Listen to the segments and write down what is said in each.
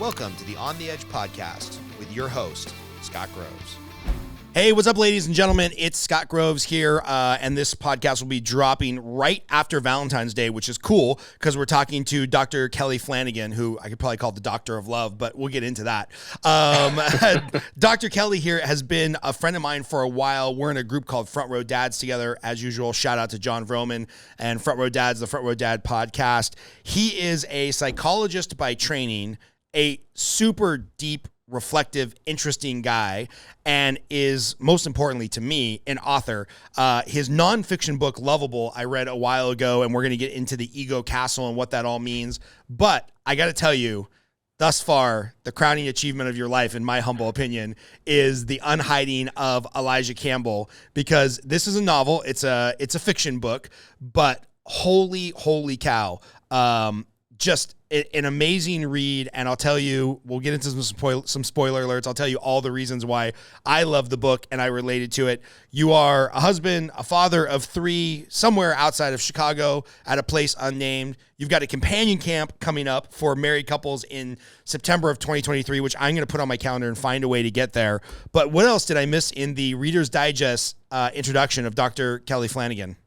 Welcome to the On the Edge podcast with your host, Scott Groves. Hey, what's up, ladies and gentlemen? It's Scott Groves here, and this podcast will be dropping right after Valentine's Day, which is cool because we're talking to Dr. Kelly Flanagan, who I could probably call the Doctor of Love, but we'll get into that. Dr. Kelly here has been a friend of mine for a while. We're in a group called Front Row Dads together. As usual, shout out to John Vroman and Front Row Dads, the Front Row Dad podcast. He is a psychologist by training, a super deep, reflective, interesting guy, and is, most importantly to me, an author. His nonfiction book, Lovable, I read a while ago, and we're going to get into the ego castle and what that all means. But I got to tell you, thus far, the crowning achievement of your life, in my humble opinion, is the Unhiding of Elijah Campbell, because this is a novel. It's a fiction book, but holy cow. Just an amazing read, and I'll tell you, we'll get into some spoiler alerts. I'll tell you all the reasons why I love the book and I related to it. You are a husband, a father of three, somewhere outside of Chicago at a place unnamed. You've got a companion camp coming up for married couples in September of 2023, which I'm going to put on my calendar and find a way to get there. But what else did I miss in the Reader's Digest introduction of Dr. Kelly Flanagan?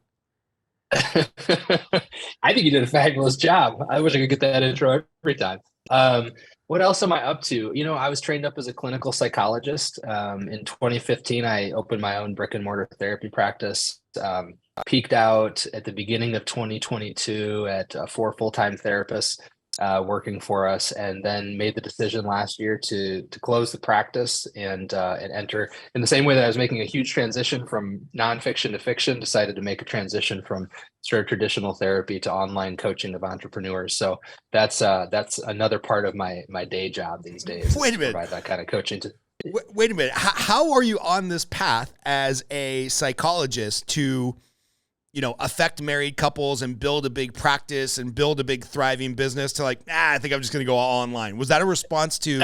I think you did a fabulous job. I wish I could get that intro every time. What else am I up to? You know, I was trained up as a clinical psychologist. In 2015, I opened my own brick and mortar therapy practice. Peaked out at the beginning of 2022 at 4 full-time therapists working for us, and then made the decision last year to close the practice and enter, in the same way that I was making a huge transition from nonfiction to fiction, decided to make a transition from sort of traditional therapy to online coaching of entrepreneurs. So that's another part of my day job these days. Wait a minute. Provide that kind of coaching to. Wait a minute. How are you on this path as a psychologist to, affect married couples and build a big practice and build a big thriving business to I think I'm just going to go all online? Was that a response to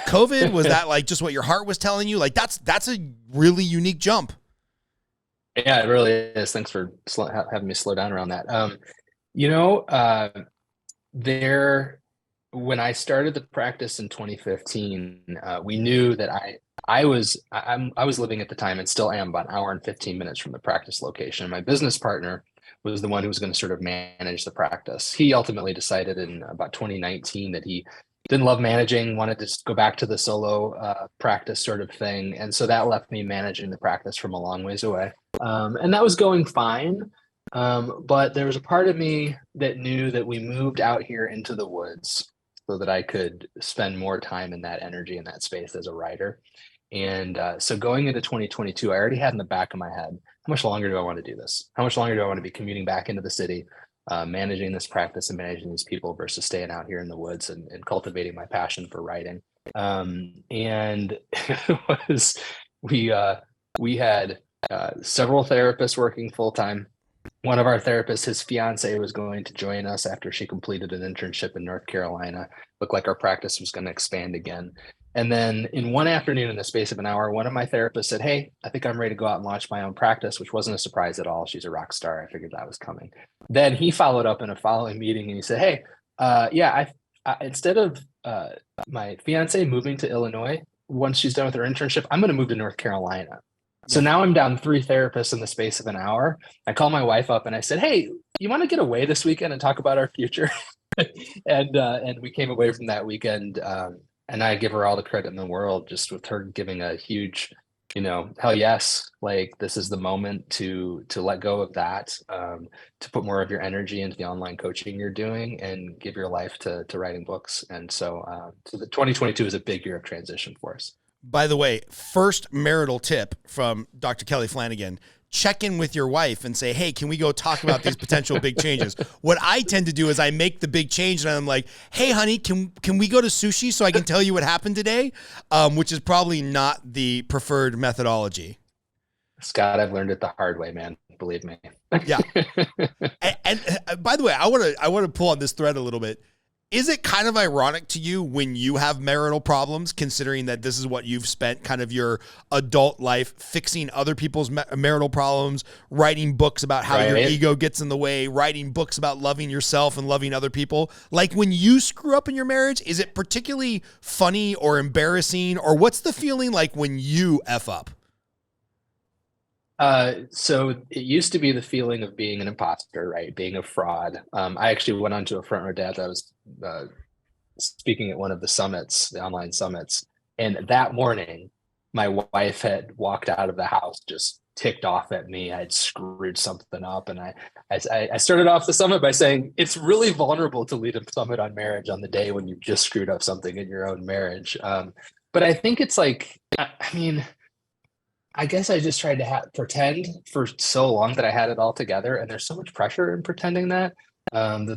COVID? Was that just what your heart was telling you? That's a really unique jump. Yeah, it really is. Thanks for having me slow down around that. When I started the practice in 2015, we knew that I was living at the time, and still am, about an hour and 15 minutes from the practice location. My business partner was the one who was going to sort of manage the practice. He ultimately decided in about 2019 that he didn't love managing, wanted to go back to the solo practice sort of thing. And so that left me managing the practice from a long ways away. And that was going fine. But there was a part of me that knew that we moved out here into the woods so that I could spend more time in that energy in that space as a writer. And so going into 2022, I already had in the back of my head, how much longer do I want to do this? How much longer do I want to be commuting back into the city, managing this practice and managing these people versus staying out here in the woods and cultivating my passion for writing? And it was, we had several therapists working full-time. One of our therapists, his fiance, was going to join us after she completed an internship in North Carolina. Looked like our practice was going to expand again. And then in one afternoon, in the space of an hour, one of my therapists said, "Hey, I think I'm ready to go out and launch my own practice," which wasn't a surprise at all. She's a rock star. I figured that was coming. Then he followed up in a following meeting and he said, "Hey, I instead of my fiance moving to Illinois, once she's done with her internship, I'm going to move to North Carolina." So now I'm down 3 therapists in the space of an hour. I called my wife up and I said, "Hey, you want to get away this weekend and talk about our future?" and we came away from that weekend. And I give her all the credit in the world, just with her giving a huge, hell yes, this is the moment to let go of that, to put more of your energy into the online coaching you're doing and give your life to writing books. And so the 2022 is a big year of transition for us. By the way, first marital tip from Dr. Kelly Flanagan: check in with your wife and say, "Hey, can we go talk about these potential big changes?" What I tend to do is I make the big change and I'm like, "Hey, honey, can we go to sushi so I can tell you what happened today?" Which is probably not the preferred methodology. Scott, I've learned it the hard way, man. Believe me. Yeah. And by the way, I want to pull on this thread a little bit. Is it kind of ironic to you when you have marital problems, considering that this is what you've spent kind of your adult life fixing other people's marital problems, writing books about how your ego gets in the way, writing books about loving yourself and loving other people? Like when you screw up in your marriage, is it particularly funny or embarrassing, or what's the feeling like when you F up? So it used to be the feeling of being an imposter, right? Being a fraud. I actually went onto a front row death. I was speaking at one of the summits, the online summits, and that morning, my wife had walked out of the house just ticked off at me. I'd screwed something up, and I started off the summit by saying it's really vulnerable to lead a summit on marriage on the day when you've just screwed up something in your own marriage. But I think it's like, I mean, I guess I just tried to pretend for so long that I had it all together, and there's so much pressure in pretending that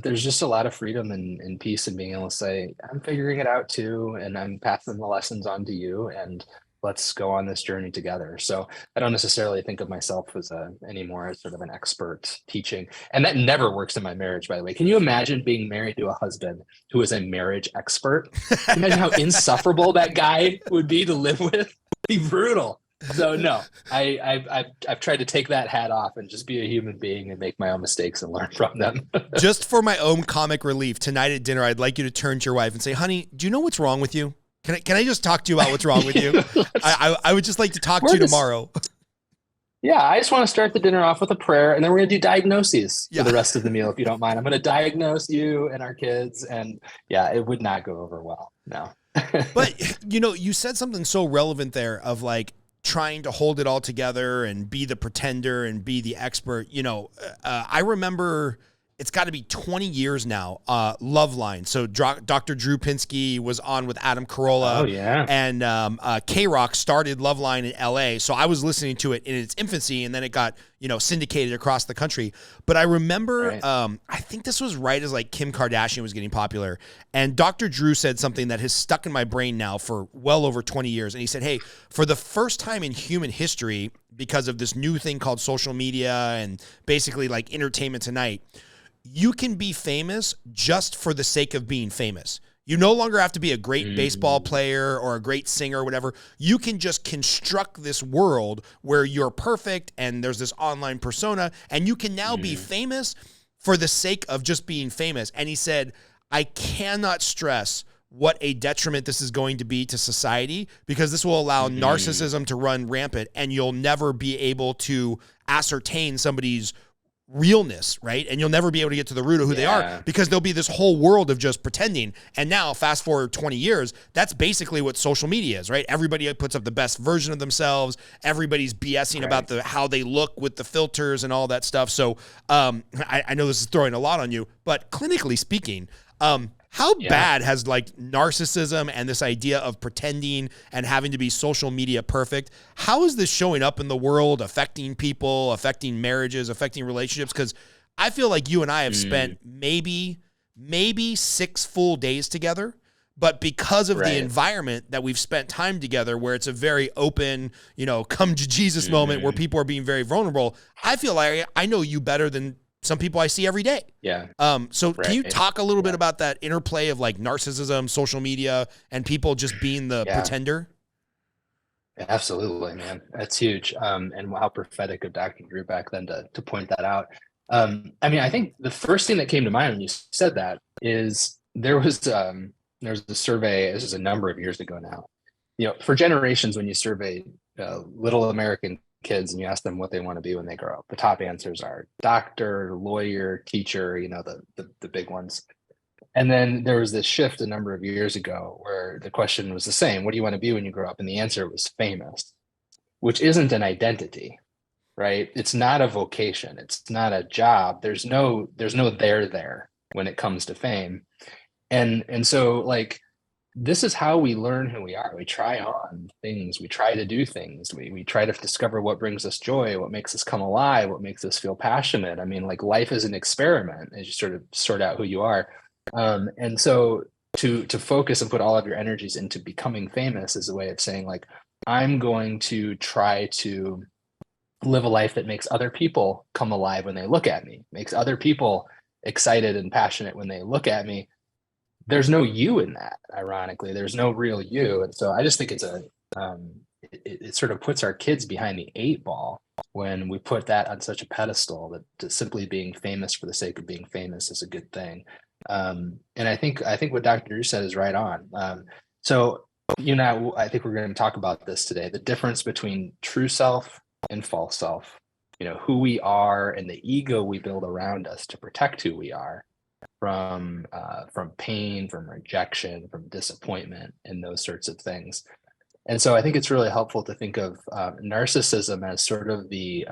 there's just a lot of freedom and peace in being able to say, I'm figuring it out too, and I'm passing the lessons on to you, and let's go on this journey together. So I don't necessarily think of myself as anymore as sort of an expert teaching, and that never works in my marriage, by the way. Can you imagine being married to a husband who is a marriage expert? Imagine how insufferable that guy would be to live with. It'd be brutal. So no, I've tried to take that hat off and just be a human being and make my own mistakes and learn from them. Just for my own comic relief, tonight at dinner, I'd like you to turn to your wife and say, honey, do you know what's wrong with you? Can I just talk to you about what's wrong with you? I would just like to talk to you tomorrow. Yeah, I just want to start the dinner off with a prayer, and then we're going to do diagnoses for the rest of the meal, if you don't mind. I'm going to diagnose you and our kids, and yeah, it would not go over well. No. But, you said something so relevant there of like, trying to hold it all together and be the pretender and be the expert. I remember it's got to be 20 years now. Loveline. So Dr. Drew Pinsky was on with Adam Carolla. Oh yeah. And K-Rock started Loveline in LA. So I was listening to it in its infancy, and then it got, syndicated across the country. But I remember, I think this was right as like Kim Kardashian was getting popular. And Dr. Drew said something that has stuck in my brain now for well over 20 years. And he said, hey, for the first time in human history, because of this new thing called social media and basically like Entertainment Tonight, you can be famous just for the sake of being famous. You no longer have to be a great baseball player or a great singer or whatever. You can just construct this world where you're perfect and there's this online persona, and you can now be famous for the sake of just being famous. And he said, I cannot stress what a detriment this is going to be to society, because this will allow narcissism to run rampant, and you'll never be able to ascertain somebody's realness, right? And you'll never be able to get to the root of who they are, because there'll be this whole world of just pretending. And now, fast forward 20 years, that's basically what social media is, right? Everybody puts up the best version of themselves. Everybody's BSing about how they look with the filters and all that stuff. So I know this is throwing a lot on you, but clinically speaking, how bad has like narcissism and this idea of pretending and having to be social media perfect, how is this showing up in the world, affecting people, affecting marriages, affecting relationships? Because I feel like you and I have spent maybe 6 full days together, but because of the environment that we've spent time together, where it's a very open, come to Jesus moment where people are being very vulnerable, I feel like I know you better than some people I see every day. Yeah. So can you talk a little bit about that interplay of like narcissism, social media, and people just being the pretender? Absolutely, man. That's huge. And how prophetic of Dr. Drew back then to point that out. I think the first thing that came to mind when you said that is there was a survey, this is a number of years ago now. For generations, when you survey little American kids and you ask them what they want to be when they grow up, the top answers are doctor, lawyer, teacher, the big ones. And then there was this shift a number of years ago where the question was the same: what do you want to be when you grow up? And the answer was famous, which isn't an identity, right? It's not a vocation. It's not a job. There's no there when it comes to fame. And so like, this is how we learn who we are. We try on things. We try to do things. We try to discover what brings us joy, what makes us come alive, what makes us feel passionate. I mean, like, life is an experiment as you sort of sort out who you are. And so to focus and put all of your energies into becoming famous is a way of saying, like, I'm going to try to live a life that makes other people come alive when they look at me, makes other people excited and passionate when they look at me. there's no you in that. Ironically, there's no real you. And so I just think it sort of puts our kids behind the eight ball when we put that on such a pedestal that simply being famous for the sake of being famous is a good thing. And I think what Dr. Drew said is right on. So I think we're going to talk about this today, the difference between true self and false self, who we are and the ego we build around us to protect who we are from pain, from rejection, from disappointment, and those sorts of things. And so I think it's really helpful to think of narcissism as sort of the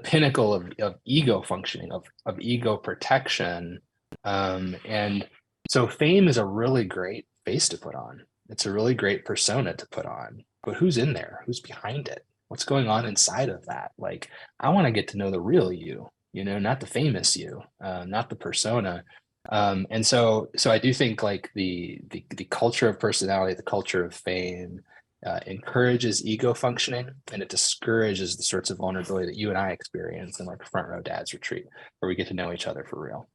pinnacle of ego functioning, of ego protection. And so fame is a really great face to put on. It's a really great persona to put on. But who's in there? Who's behind it? What's going on inside of that? Like, I want to get to know the real you, not the famous you, not the persona. And so I do think like the culture of personality, the culture of fame, encourages ego functioning, and it discourages the sorts of vulnerability that you and I experience in like Front Row Dad's retreat, where we get to know each other for real.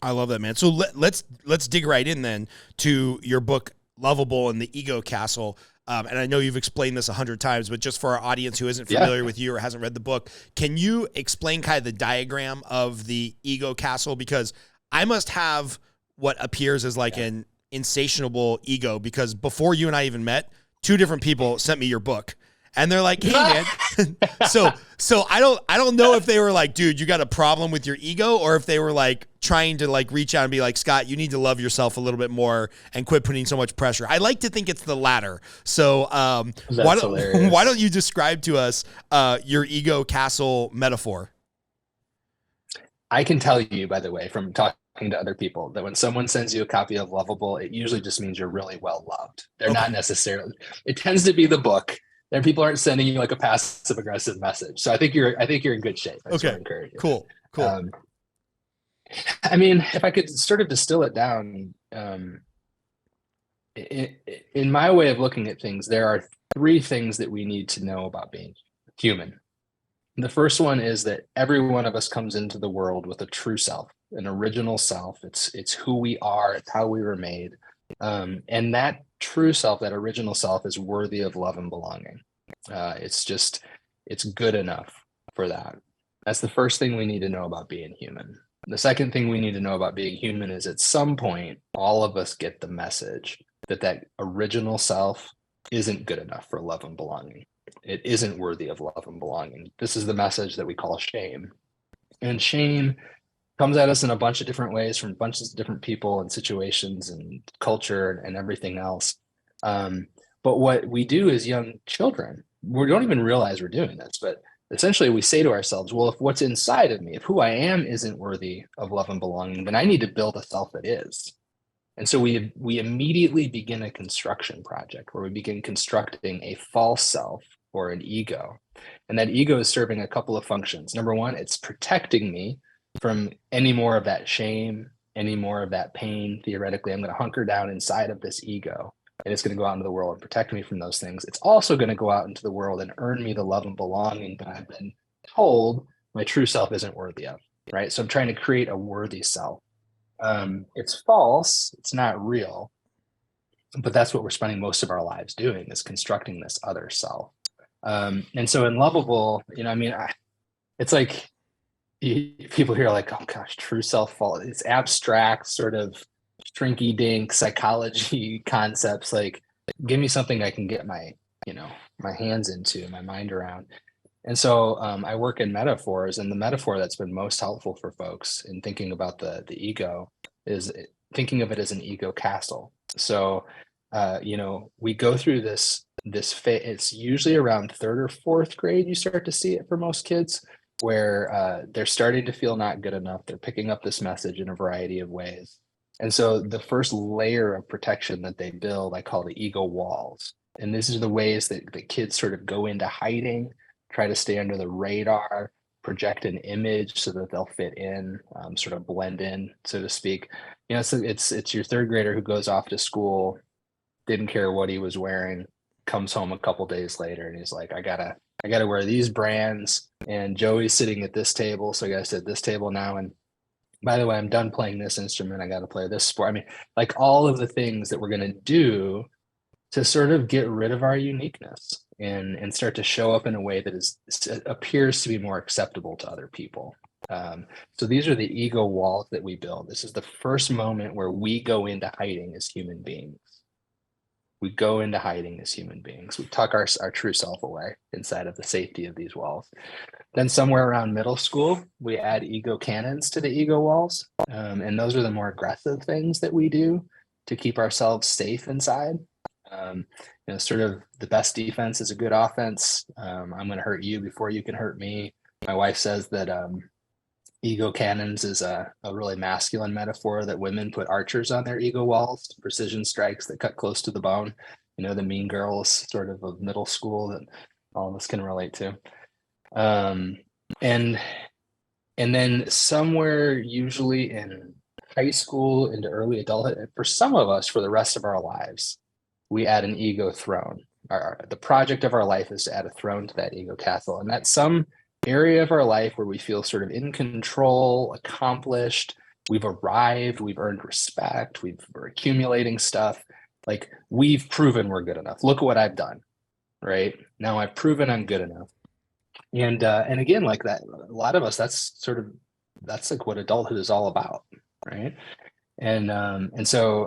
I love that, man. So let's dig right in then to your book, Lovable and the Ego Castle. And I know you've explained this 100 times, but just for our audience who isn't familiar with you or hasn't read the book, can you explain kind of the diagram of the ego castle? Because I must have what appears as like an insatiable ego, because before you and I even met, 2 different people sent me your book. And they're like, hey, man. so I don't know if they were like, dude, you got a problem with your ego, or if they were like trying to like reach out and be like, Scott, you need to love yourself a little bit more and quit putting so much pressure. I like to think it's the latter. So why don't you describe to us your ego castle metaphor? I can tell you, by the way, from talking to other people, that when someone sends you a copy of Lovable, it usually just means you're really well loved. They're not necessarily, it tends to be the book. Then people aren't sending you like a passive aggressive message. So I think you're in good shape. I just want to encourage you. Cool. I mean, if I could sort of distill it down, in my way of looking at things, there are 3 things that we need to know about being human. The first one is that every one of us comes into the world with a true self, an original self. It's who we are. It's how we were made. And that true self, that original self, is worthy of love and belonging. It's good enough for that. That's the first thing we need to know about being human. The second thing we need to know about being human is at some point, all of us get the message that original self isn't good enough for love and belonging. It isn't worthy of love and belonging. This is the message that we call shame. And shame comes at us in a bunch of different ways from bunches of different people and situations and culture and everything else. But what we do as young children, we don't even realize we're doing this, but essentially we say to ourselves, well, if what's inside of me, if who I am isn't worthy of love and belonging, then I need to build a self that is. And so we immediately begin a construction project where we begin constructing a false self or an ego. And that ego is serving a couple of functions. Number one, it's protecting me from any more of that shame, any more of that pain. Theoretically, I'm going to hunker down inside of this ego, and it's going to go out into the world and protect me from those things. It's also going to go out into the world and earn me the love and belonging that I've been told my true self isn't worthy of, right? So I'm trying to create a worthy self. It's false. It's not real. But that's what we're spending most of our lives doing, is constructing this other self. And so in Lovable, it's like people hear like, oh gosh, true self fall. It's abstract, sort of shrinky dink psychology concepts. Like, give me something I can get my hands into, my mind around. And so I work in metaphors, and the metaphor that's been most helpful for folks in thinking about the ego is thinking of it as an ego castle. So, we go through this phase. It's usually around 3rd or 4th grade. You start to see it for most kids, where they're starting to feel not good enough. They're picking up this message in a variety of ways. And so the first layer of protection that they build, I call the ego walls. And this is the ways that the kids sort of go into hiding, try to stay under the radar, project an image so that they'll fit in, sort of blend in, so to speak. So it's your 3rd grader who goes off to school, didn't care what he was wearing, comes home a couple days later, and he's like, I gotta wear these brands, and Joey's sitting at this table, so I gotta sit at this table now. And by the way, I'm done playing this instrument. I got to play this sport. I mean, like all of the things that we're going to do to sort of get rid of our uniqueness and start to show up in a way that appears to be more acceptable to other people. So these are the ego walls that we build. This is the first moment where we go into hiding as human beings. We go into hiding as human beings. We tuck our true self away inside of the safety of these walls. Then somewhere around middle school, we add ego cannons to the ego walls. And those are the more aggressive things that we do to keep ourselves safe inside. Sort of the best defense is a good offense. I'm going to hurt you before you can hurt me. My wife says that ego cannons is a really masculine metaphor, that women put archers on their ego walls, precision strikes that cut close to the bone. The mean girls sort of middle school that all of us can relate to. And then somewhere usually in high school into early adulthood, for some of us, for the rest of our lives, we add an ego throne. The project of our life is to add a throne to that ego castle. And that's some area of our life where we feel sort of in control, accomplished, we've arrived, we've earned respect, we're accumulating stuff. Like, we've proven we're good enough. Look at what I've done, right? Now I've proven I'm good enough. And again, like that, a lot of us, that's like what adulthood is all about, right? And so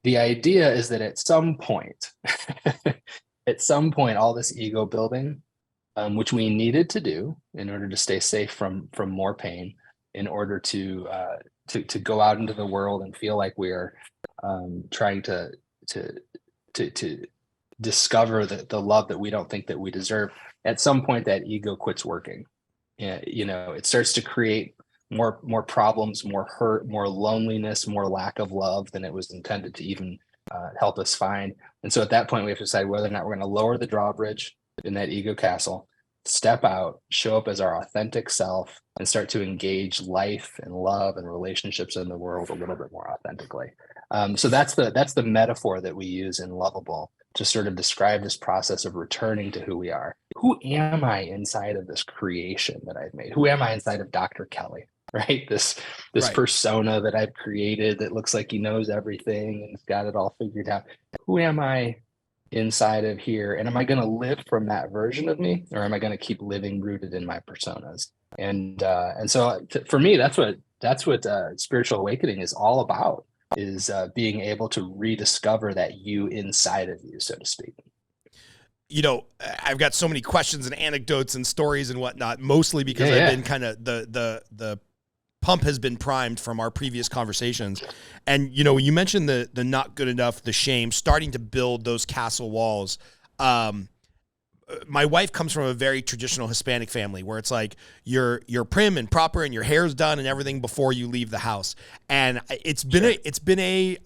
the idea is that at some point, all this ego building, which we needed to do in order to stay safe from more pain, in order to go out into the world and feel like we're trying to discover the love that we don't think that we deserve. At some point, that ego quits working. It starts to create more problems, more hurt, more loneliness, more lack of love than it was intended to even help us find. And so at that point, we have to decide whether or not we're going to lower the drawbridge in that ego castle, step out, show up as our authentic self, and start to engage life and love and relationships in the world a little bit more authentically. So that's the metaphor that we use in Lovable to sort of describe this process of returning to who we are. Who am I inside of this creation that I've made? Who am I inside of Dr. Kelly? Right? This right. Persona that I've created that looks like he knows everything and has got it all figured out. Who am I inside of here? And am I going to live from that version of me, or am I going to keep living rooted in my personas? And so for me, that's what spiritual awakening is all about, is being able to rediscover that you inside of you, so to speak. I've got so many questions and anecdotes and stories and whatnot, mostly because I've been kind of the pump has been primed from our previous conversations. And, you mentioned the not good enough, the shame, starting to build those castle walls. My wife comes from a very traditional Hispanic family where it's like you're prim and proper and your hair's done and everything before you leave the house. And it's been a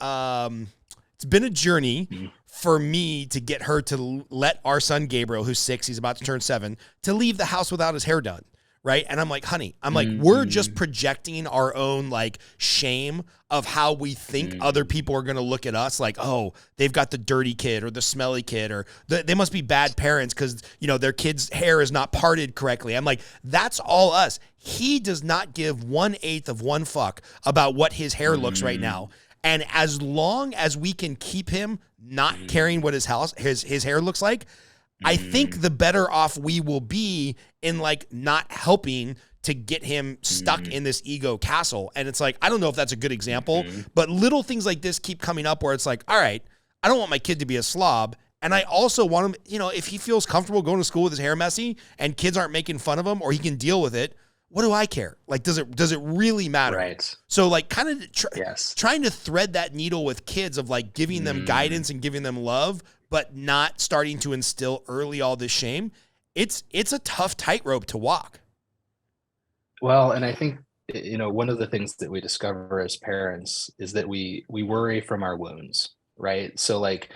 journey for me to get her to let our son Gabriel, who's 6, he's about to turn 7, to leave the house without his hair done. Right. And I'm like, honey, we're just projecting our own like shame of how we think other people are going to look at us. Like, oh, they've got the dirty kid or the smelly kid, or they must be bad parents because, their kid's hair is not parted correctly. I'm like, that's all us. He does not give 1/8 of one fuck about what his hair looks right now. And as long as we can keep him not caring what his hair looks like, I think the better off we will be in like not helping to get him stuck in this ego castle. And it's like, I don't know if that's a good example, but little things like this keep coming up where it's like, all right, I don't want my kid to be a slob. And I also want him, if he feels comfortable going to school with his hair messy and kids aren't making fun of him or he can deal with it, what do I care? Like, does it really matter? Right. So like kind of trying to thread that needle with kids of like giving them guidance and giving them love, but not starting to instill early all this shame. It's a tough tightrope to walk. Well, and I think, one of the things that we discover as parents is that we worry from our wounds, right? So like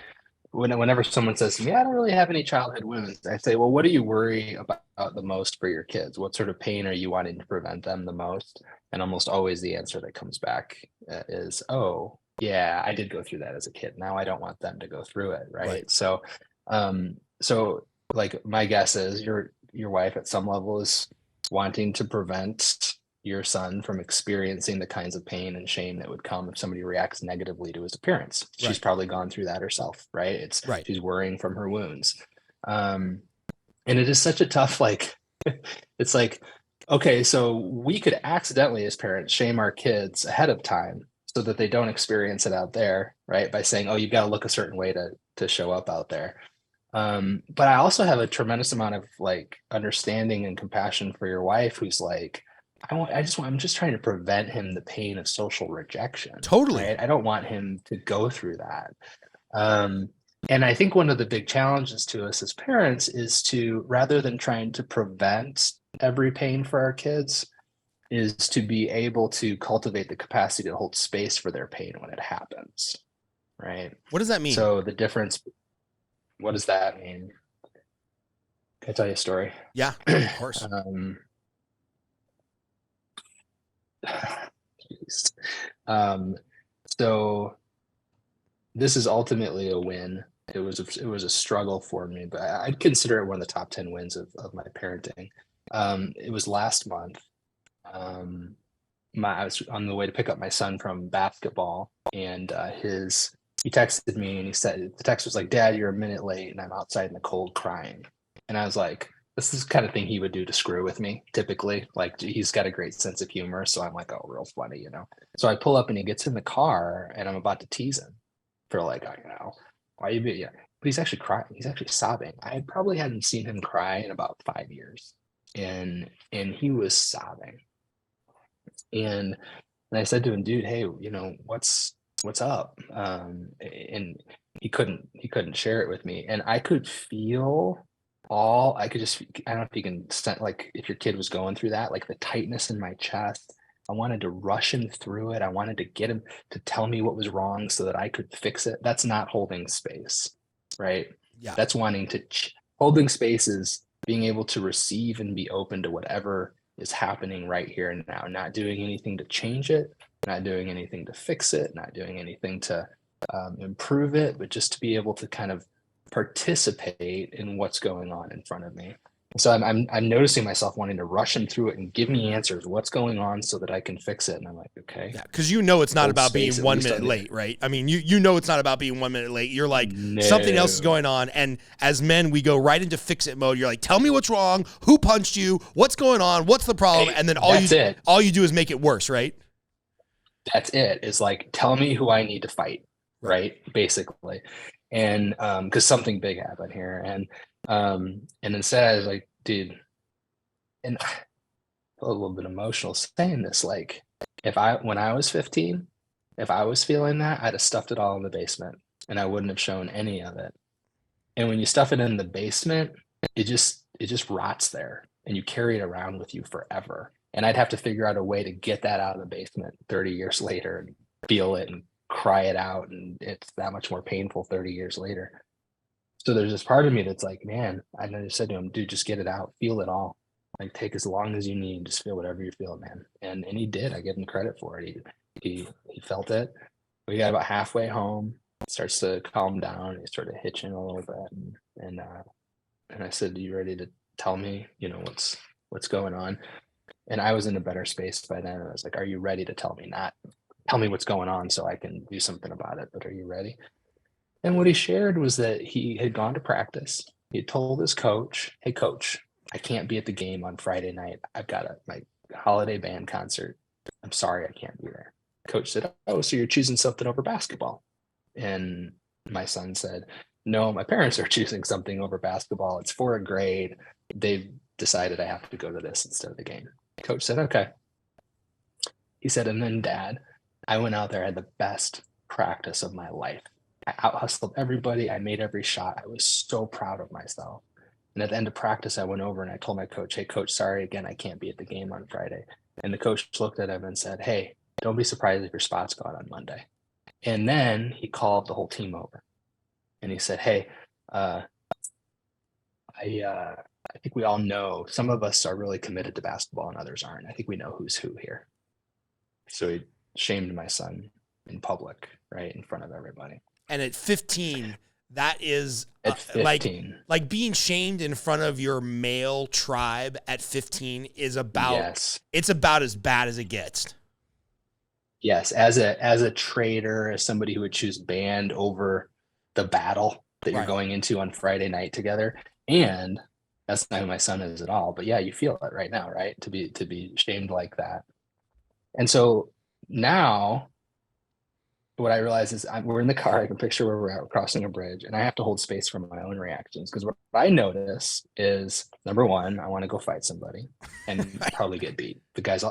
whenever someone says to me, I don't really have any childhood wounds, I say, well, what do you worry about the most for your kids? What sort of pain are you wanting to prevent them the most? And almost always the answer that comes back is, oh, yeah, I did go through that as a kid. Now I don't want them to go through it. Right. So like my guess is your wife at some level is wanting to prevent your son from experiencing the kinds of pain and shame that would come if somebody reacts negatively to his appearance. She's Right. probably gone through that herself, right? Right. She's worrying from her wounds. And it is such a tough, like, it's like, okay, so we could accidentally as parents shame our kids ahead of time so that they don't experience it out there, right? By saying, oh, you've got to look a certain way to show up out there. But I also have a tremendous amount of like understanding and compassion for your wife who's like, I'm just trying to prevent him the pain of social rejection. Totally. Right? I don't want him to go through that. And I think one of the big challenges to us as parents is to, rather than trying to prevent every pain for our kids, is to be able to cultivate the capacity to hold space for their pain when it happens. Right. What does that mean? So the difference, what does that mean? Can I tell you a story? Yeah, of course. So this is ultimately a win. It was a struggle for me, but I'd consider it one of the top 10 wins of my parenting. It was last month. I was on the way to pick up my son from basketball, and he texted me, and he said, the text was like, "Dad, you're a minute late, and I'm outside in the cold crying." And I was like, this is the kind of thing he would do to screw with me, typically. Like, he's got a great sense of humor, so I'm like, oh, real funny, you know? So I pull up, and he gets in the car, and I'm about to tease him for like, why you be, yeah. But he's actually crying. He's actually sobbing. I probably hadn't seen him cry in about 5 years. And he was sobbing. And I said to him, dude, hey, what's up? And he couldn't share it with me. And I could feel I don't know if you can sense, like, if your kid was going through that, like the tightness in my chest. I wanted to rush him through it. I wanted to get him to tell me what was wrong so that I could fix it. That's not holding space, right? Yeah. That's wanting to holding space is being able to receive and be open to whatever is happening right here and now, not doing anything to change it, not doing anything to fix it, not doing anything to improve it, but just to be able to kind of participate in what's going on in front of me. So I'm noticing myself wanting to rush him through it and give me answers, what's going on so that I can fix it. And I'm like, okay. Yeah, because it's not about being 1 minute late, right? I mean, it's not about being 1 minute late. You're like, something else is going on. And as men, we go right into fix it mode. You're like, tell me what's wrong, who punched you, what's going on, what's the problem? And then all you do is make it worse, right? That's it. Is like, tell me who I need to fight, right? Basically. And because something big happened here. And instead I was like, dude, and I feel a little bit emotional saying this, like, when I was 15, if I was feeling that, I'd have stuffed it all in the basement and I wouldn't have shown any of it. And when you stuff it in the basement, it just rots there and you carry it around with you forever. And I'd have to figure out a way to get that out of the basement 30 years later and feel it and cry it out. And it's that much more painful 30 years later. So there's this part of me that's like, man, I just said to him, dude, just get it out, feel it all. Like, take as long as you need, just feel whatever you're feeling, man. And he did. I give him credit for it. He felt it. We got about halfway home, starts to calm down. He started hitching a little bit. And I said, you ready to tell me, what's going on? And I was in a better space by then. I was like, are you ready to tell me? Not tell me what's going on so I can do something about it, but are you ready? And what he shared was that he had gone to practice. He had told his coach, hey, coach, I can't be at the game on Friday night. I've got my holiday band concert. I'm sorry, I can't be there. Coach said, oh, so you're choosing something over basketball? And my son said, no, my parents are choosing something over basketball. It's for a grade. They've decided I have to go to this instead of the game. Coach said, okay. He said, and then, Dad, I went out there, I had the best practice of my life. I out-hustled everybody. I made every shot. I was so proud of myself. And at the end of practice, I went over and I told my coach, hey, coach, sorry again, I can't be at the game on Friday. And the coach looked at him and said, hey, don't be surprised if your spot's gone on Monday. And then he called the whole team over and he said, hey, I think we all know some of us are really committed to basketball and others aren't. I think we know who's who here. So he shamed my son in public, right, in front of everybody. And at 15, That is at 15. like being shamed in front of your male tribe at 15 is it's about as bad as it gets. Yes, as a traitor, as somebody who would choose band over the battle that you're going into on Friday night together. And that's not who my son is at all. But yeah, you feel it right now, right? To be shamed like that. And so now what I realize is we're in the car. I can picture where we're at, we're crossing a bridge, and I have to hold space for my own reactions. Because what I notice is, number one, I want to go fight somebody and probably get beat. The guy's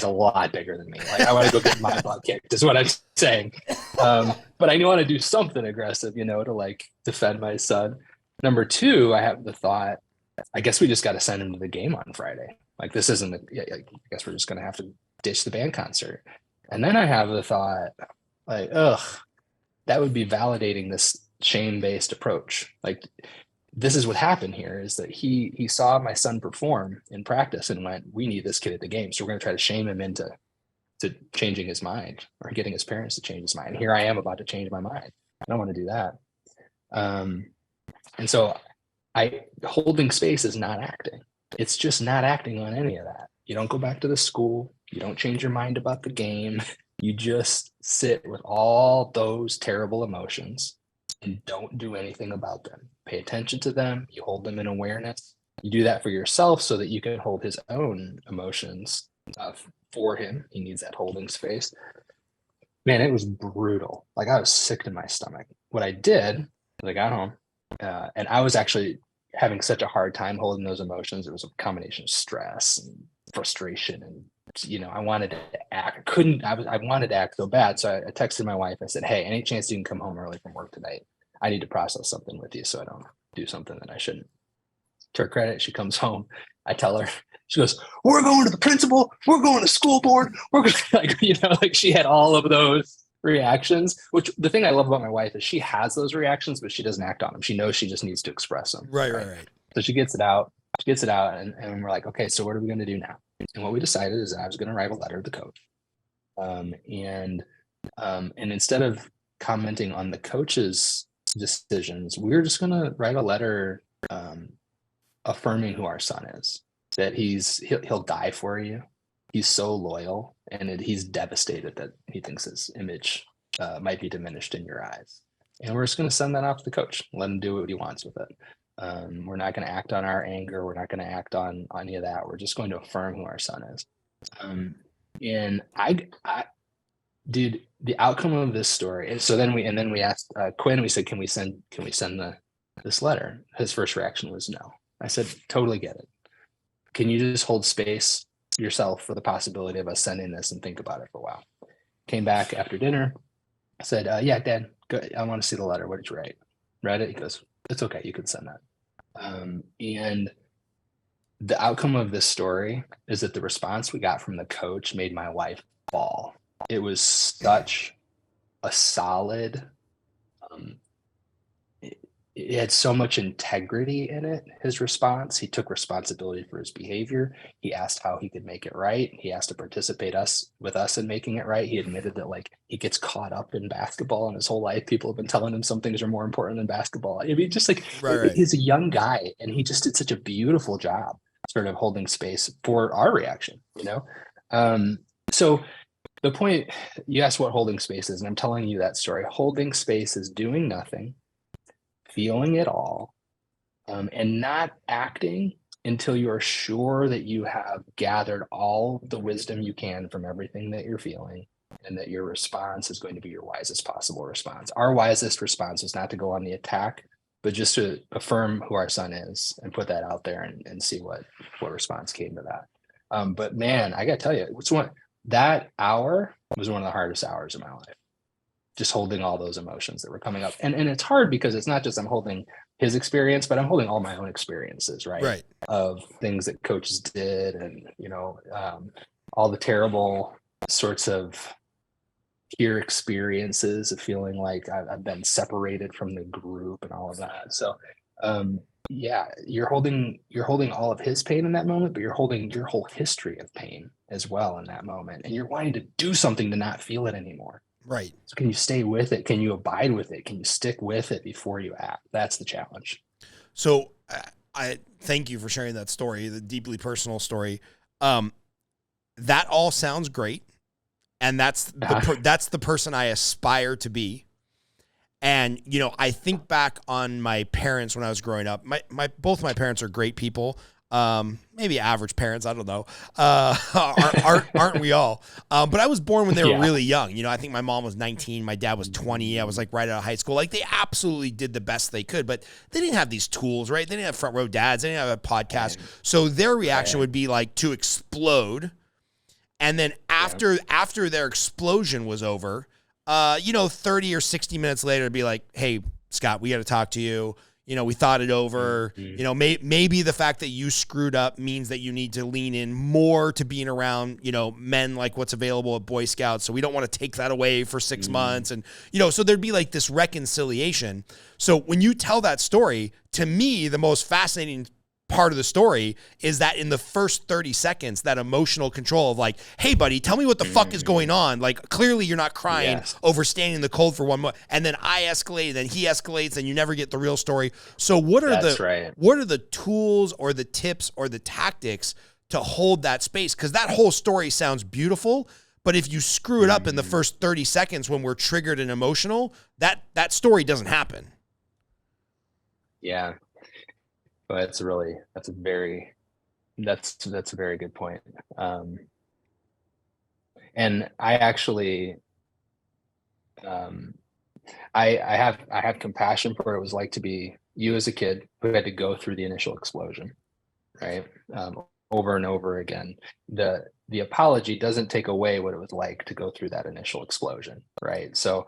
a lot bigger than me. Like, I want to go get my butt kicked, is what I'm saying. But I want to do something aggressive, to like defend my son. Number two, I have the thought, I guess we just got to send him to the game on Friday. Like, this isn't, I guess we're just going to have to ditch the band concert. And then I have the thought, like, that would be validating this shame-based approach. Like, this is what happened here, is that he saw my son perform in practice and went, we need this kid at the game. So we're going to try to shame him into changing his mind, or getting his parents to change his mind. And here I am about to change my mind. I don't want to do that. And so holding space is not acting. It's just not acting on any of that. You don't go back to the school. You don't change your mind about the game. You just sit with all those terrible emotions and don't do anything about them. Pay attention to them. You hold them in awareness. You do that for yourself so that you can hold his own emotions for him. He needs that holding space. Man, it was brutal. Like, I was sick to my stomach. What I did was I got home and I was actually having such a hard time holding those emotions. It was a combination of stress and frustration, and I wanted to act. I wanted to act so bad. So I texted my wife. I said, hey, any chance you can come home early from work tonight? I need to process something with you so I don't do something that I shouldn't. To her credit, she comes home. I tell her, she goes, we're going to the principal. We're going to school board. We're going like she had all of those reactions, which the thing I love about my wife is she has those reactions, but she doesn't act on them. She knows she just needs to express them. Right. So she gets it out. And we're like, okay, so what are we going to do now? And what we decided is that I was going to write a letter to the coach. And instead of commenting on the coach's decisions, we were just going to write a letter affirming who our son is, that he'll die for you. He's so loyal, and he's devastated that he thinks his image might be diminished in your eyes. And we're just going to send that off to the coach, let him do what he wants with it. We're not going to act on our anger. We're not going to act on any of that. We're just going to affirm who our son is. And I did the outcome of this story. And so then we asked Quinn, we said, can we send this letter? His first reaction was no. I said, totally get it. Can you just hold space yourself for the possibility of us sending this and think about it for a while? Came back after dinner. I said, yeah, Dad, good. I want to see the letter. What did you write? Read it. He goes, it's okay. You can send that. And the outcome of this story is that the response we got from the coach made my wife bawl. It was such a solid, it had so much integrity in it, his response. He took responsibility for his behavior. He asked how he could make it right. He asked to participate with us in making it right. He admitted that, like, he gets caught up in basketball, and his whole life people have been telling him some things are more important than basketball. I mean, just like, right. He's a young guy, and he just did such a beautiful job sort of holding space for our reaction, So the point, you asked what holding space is, and I'm telling you that story. Holding space is doing nothing, feeling it all, and not acting until you are sure that you have gathered all the wisdom you can from everything that you're feeling, and that your response is going to be your wisest possible response. Our wisest response is not to go on the attack, but just to affirm who our son is and put that out there and see what response came to that. But man, I got to tell you, that hour was one of the hardest hours of my life. Just holding all those emotions that were coming up. And it's hard because it's not just I'm holding his experience, but I'm holding all my own experiences, right? Of things that coaches did, and, all the terrible sorts of peer experiences of feeling like I've been separated from the group and all of that. So, you're holding all of his pain in that moment, but you're holding your whole history of pain as well in that moment. And you're wanting to do something to not feel it anymore. Right. So can you stay with it? Can you abide with it? Can you stick with it before you act? That's the challenge. So I thank you for sharing that story, the deeply personal story. That all sounds great. And that's the person I aspire to be. And, you know, I think back on my parents when I was growing up. Both my parents are great people. Maybe average parents, I don't know. Aren't we all? But I was born when they were really young. You know, I think my mom was 19, my dad was 20. I was like right out of high school. Like they absolutely did the best they could, but they didn't have these tools, right? They didn't have front row dads. They didn't have a podcast. So their reaction would be like to explode. And then after their explosion was over, you know, 30 or 60 minutes later, it'd be like, hey, Scott, we got to talk to you. You know, we thought it over. Mm-hmm. You know, maybe the fact that you screwed up means that you need to lean in more to being around, you know, men like what's available at Boy Scouts. So we don't want to take that away for 6 months. And, you know, so there'd be like this reconciliation. So when you tell that story, to me, the most fascinating part of the story is that in the first 30 seconds, that emotional control of like, hey buddy, tell me what the fuck is going on. Like clearly you're not crying over standing in the cold for 1 month. And then I escalate, then he escalates, and you never get the real story. So what are the tools or the tips or the tactics to hold that space? Because that whole story sounds beautiful, but if you screw it up in the first 30 seconds when we're triggered and emotional, that story doesn't happen. Yeah. But that's a very good point. And I actually, I have compassion for what it was like to be you as a kid who had to go through the initial explosion, right? Over and over again. The apology doesn't take away what it was like to go through that initial explosion, right? So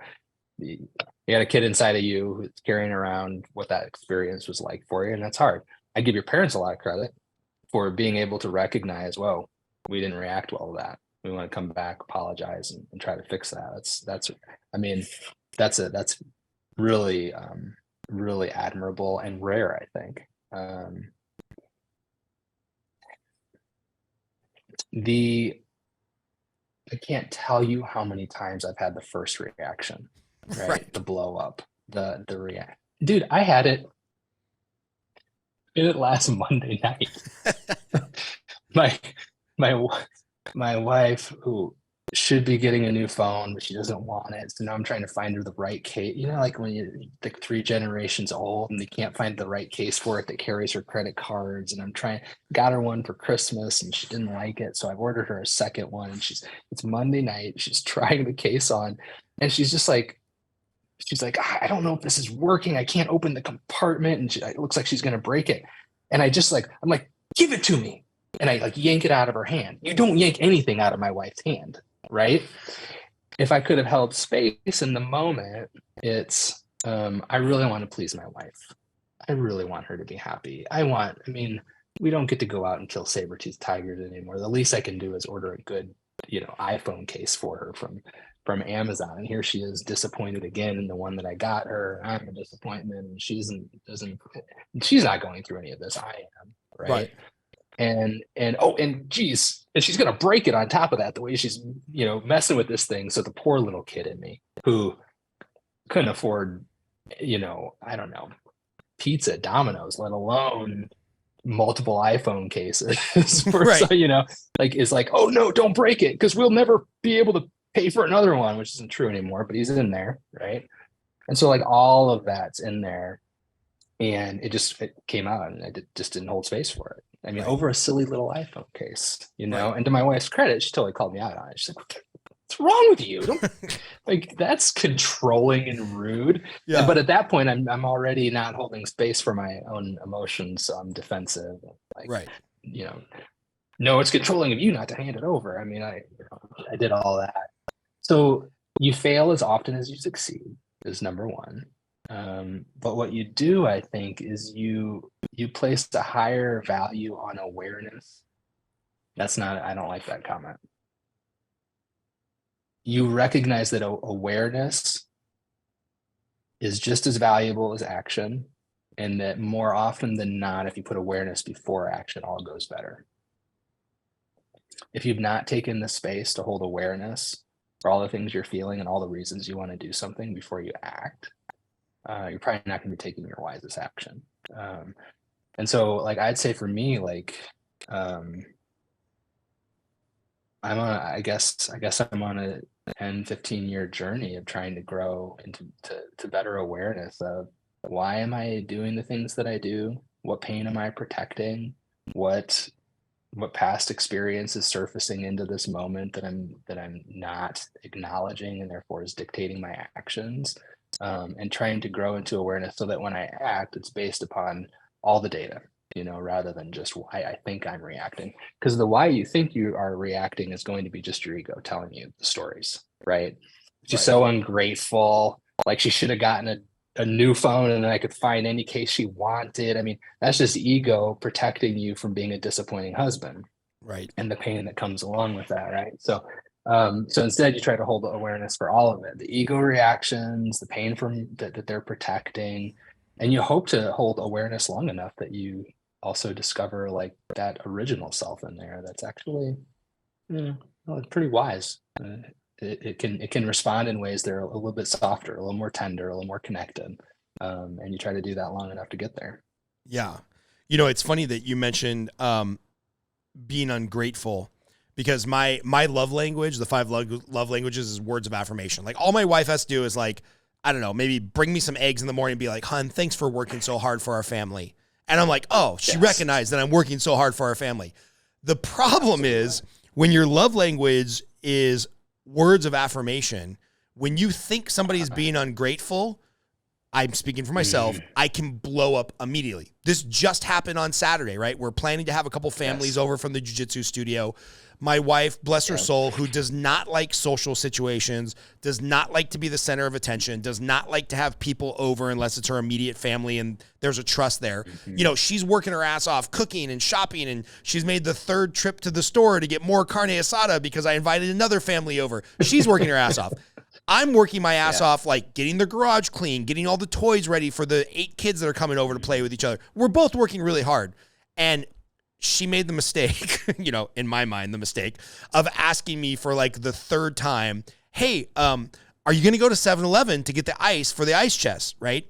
you got a kid inside of you who's carrying around what that experience was like for you, and that's hard. I give your parents a lot of credit for being able to recognize, well, we didn't react well to that. We want to come back, apologize, and try to fix that. That's really really admirable and rare, I think. I can't tell you how many times I've had the first reaction, right? The blow up, the react. Dude, I had it last Monday night. my wife, who should be getting a new phone, but she doesn't want it. So now I'm trying to find her the right case. You know, like when you're like 3 generations old and they can't find the right case for it that carries her credit cards. And got her one for Christmas and she didn't like it. So I've ordered her a second one, and it's Monday night. She's trying the case on, and she's like, I don't know if this is working. I can't open the compartment, and it looks like she's going to break it. And I'm like, give it to me. And I like yank it out of her hand. You don't yank anything out of my wife's hand, right? If I could have held space in the moment, it's, I really want to please my wife. I really want her to be happy. We don't get to go out and kill saber-toothed tigers anymore. The least I can do is order a good, iPhone case for her from Amazon. And here she is, disappointed again in the one that I got her. I'm a disappointment, and she's not going through any of this. I am, right? And geez, and she's gonna break it on top of that, the way she's messing with this thing. So the poor little kid in me, who couldn't afford I don't know, pizza, Domino's, let alone multiple iPhone cases for is like, oh no, don't break it, because we'll never be able to pay for another one, which isn't true anymore, but he's in there, right? And so like all of that's in there, and it came out, and I just didn't hold space for it. I mean, over a silly little iPhone case, and to my wife's credit, she totally called me out on it. She's like, what's wrong with you? Like, that's controlling and rude. Yeah. But at that point, I'm already not holding space for my own emotions. So I'm defensive. Like, no, it's controlling of you not to hand it over. I mean, I did all that. So you fail as often as you succeed is number one. But what you do, I think, is you place a higher value on awareness. I don't like that comment. You recognize that awareness is just as valuable as action, and that more often than not, if you put awareness before action, all goes better. If you've not taken the space to hold awareness, for all the things you're feeling and all the reasons you want to do something before you act, you're probably not going to be taking your wisest action. And so like, I'd say for me, like, I guess I'm on a 10, 15-year journey of trying to grow into to better awareness of why am I doing the things that I do? What pain am I protecting? What past experience is surfacing into this moment that I'm not acknowledging and therefore is dictating my actions, and trying to grow into awareness so that when I act, it's based upon all the data, rather than just why I think I'm reacting. Because the why you think you are reacting is going to be just your ego telling you the stories, right? She's so ungrateful, like she should have gotten a new phone and then I could find any case she wanted. I mean, that's just ego protecting you from being a disappointing husband. Right. And the pain that comes along with that, right? So instead you try to hold awareness for all of it, the ego reactions, the pain from that they're protecting, and you hope to hold awareness long enough that you also discover like that original self in there that's actually pretty wise. It can respond in ways that are a little bit softer, a little more tender, a little more connected. And you try to do that long enough to get there. Yeah. It's funny that you mentioned being ungrateful, because my love language, the 5 love languages, is words of affirmation. Like all my wife has to do is like, I don't know, maybe bring me some eggs in the morning and be like, "Hun, thanks for working so hard for our family." And I'm like, oh, she recognized that I'm working so hard for our family. The problem is when your love language is words of affirmation, when you think somebody's being ungrateful, I'm speaking for myself, I can blow up immediately. This just happened on Saturday, right? We're planning to have a couple families over from the Jiu-Jitsu studio. My wife, bless her soul, who does not like social situations, does not like to be the center of attention, does not like to have people over unless it's her immediate family and there's a trust there. She's working her ass off cooking and shopping, and she's made the 3rd trip to the store to get more carne asada because I invited another family over. She's working her ass off. I'm working my ass off, like getting the garage clean, getting all the toys ready for the 8 kids that are coming over to play with each other. We're both working really hard. And she made the mistake, in my mind, the mistake of asking me for like the 3rd time, "Hey, are you going to go to 7-Eleven to get the ice for the ice chest?" Right.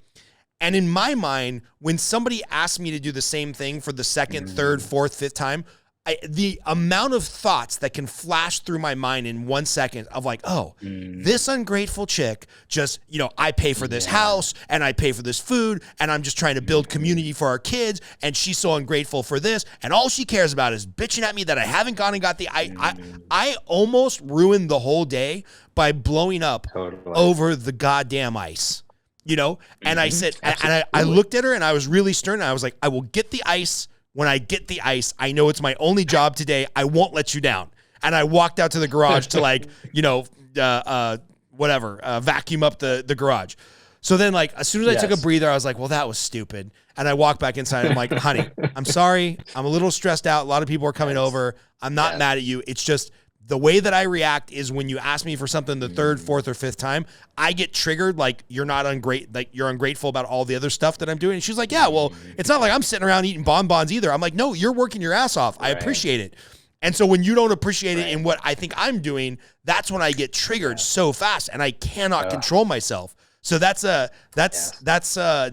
And in my mind, when somebody asks me to do the same thing for the 2nd, 3rd, 4th, 5th time, the amount of thoughts that can flash through my mind in 1 second of like, oh, this ungrateful chick just, I pay for this house and I pay for this food and I'm just trying to build community for our kids and she's so ungrateful for this and all she cares about is bitching at me that I haven't gone and got the I almost ruined the whole day by blowing up over the goddamn ice, and I said, and I looked at her and I was really stern and I was like, I will get the ice. When I get the ice, I know it's my only job today. I won't let you down. And I walked out to the garage to vacuum up the garage. So then like, as soon as I took a breather, I was like, well, that was stupid. And I walked back inside and I'm like, honey, I'm sorry. I'm a little stressed out. A lot of people are coming over. I'm not mad at you. It's just the way that I react is when you ask me for something the 3rd, 4th, or 5th time, I get triggered like you're ungrateful about all the other stuff that I'm doing. And she's like, yeah, well, it's not like I'm sitting around eating bonbons either. I'm like, no, you're working your ass off. I appreciate it. And so when you don't appreciate it in what I think I'm doing, that's when I get triggered so fast and I cannot control myself. So that's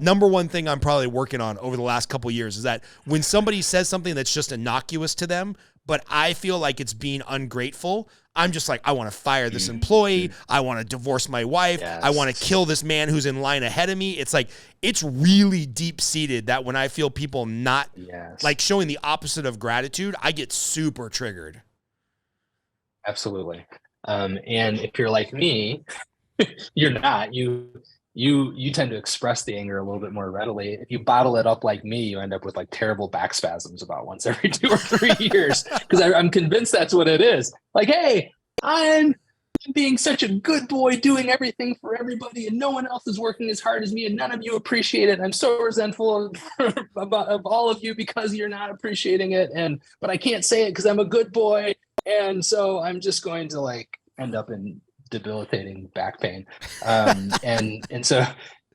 number one thing I'm probably working on over the last couple of years is that when somebody says something that's just innocuous to them, but I feel like it's being ungrateful, I'm just like, I want to fire this employee. I want to divorce my wife. I want to kill this man who's in line ahead of me. It's like, it's really deep seated that when I feel people not like showing the opposite of gratitude, I get super triggered. Absolutely. And if you're like me, you're not. You tend to express the anger a little bit more readily. If you bottle it up like me, you end up with like terrible back spasms about once every 2 or 3 years. Because I'm convinced that's what it is. Like, hey, I'm being such a good boy, doing everything for everybody, and no one else is working as hard as me, and none of you appreciate it. I'm so resentful of all of you because you're not appreciating it. But I can't say it because I'm a good boy, and so I'm just going to like end up in debilitating back pain. And so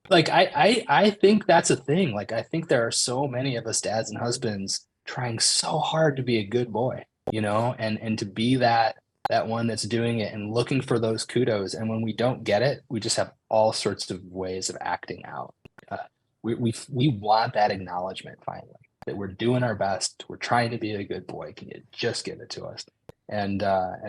like I think that's a thing. Like I think there are so many of us dads and husbands trying so hard to be a good boy, and to be that that one that's doing it and looking for those kudos. And when we don't get it, we just have all sorts of ways of acting out. We want that acknowledgement finally, that we're doing our best. We're trying to be a good boy. Can you just give it to us? And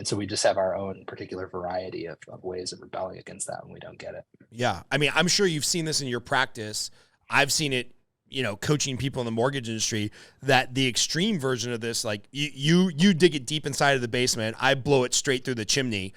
so we just have our own particular variety of ways of rebelling against that when we don't get it. Yeah. I mean, I'm sure you've seen this in your practice. I've seen it, coaching people in the mortgage industry, that the extreme version of this, like you dig it deep inside of the basement, I blow it straight through the chimney.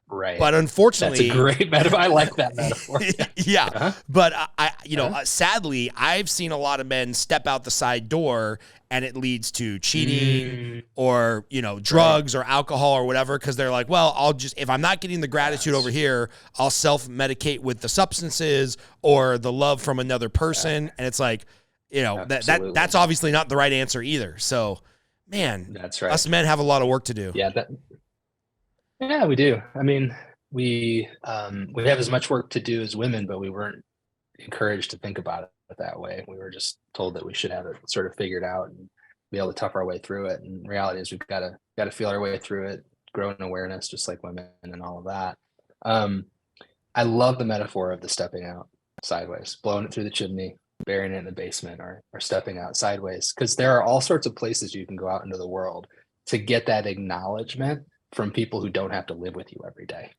Right. But unfortunately, that's a great metaphor. I like that metaphor. Yeah. Uh-huh. But sadly, I've seen a lot of men step out the side door and it leads to cheating or, drugs or alcohol or whatever. Cause they're like, well, if I'm not getting the gratitude over here, I'll self-medicate with the substances or the love from another person. Yeah. And it's like, that's obviously not the right answer either. So, man, that's right. Us men have a lot of work to do. Yeah, we do. I mean, we have as much work to do as women, but we weren't encouraged to think about it that way. We were just told that we should have it sort of figured out and be able to tough our way through it. And reality is we've got to feel our way through it, grow in awareness, just like women and all of that. I love the metaphor of the stepping out sideways, blowing it through the chimney, burying it in the basement, or stepping out sideways, because there are all sorts of places you can go out into the world to get that acknowledgement from people who don't have to live with you every day.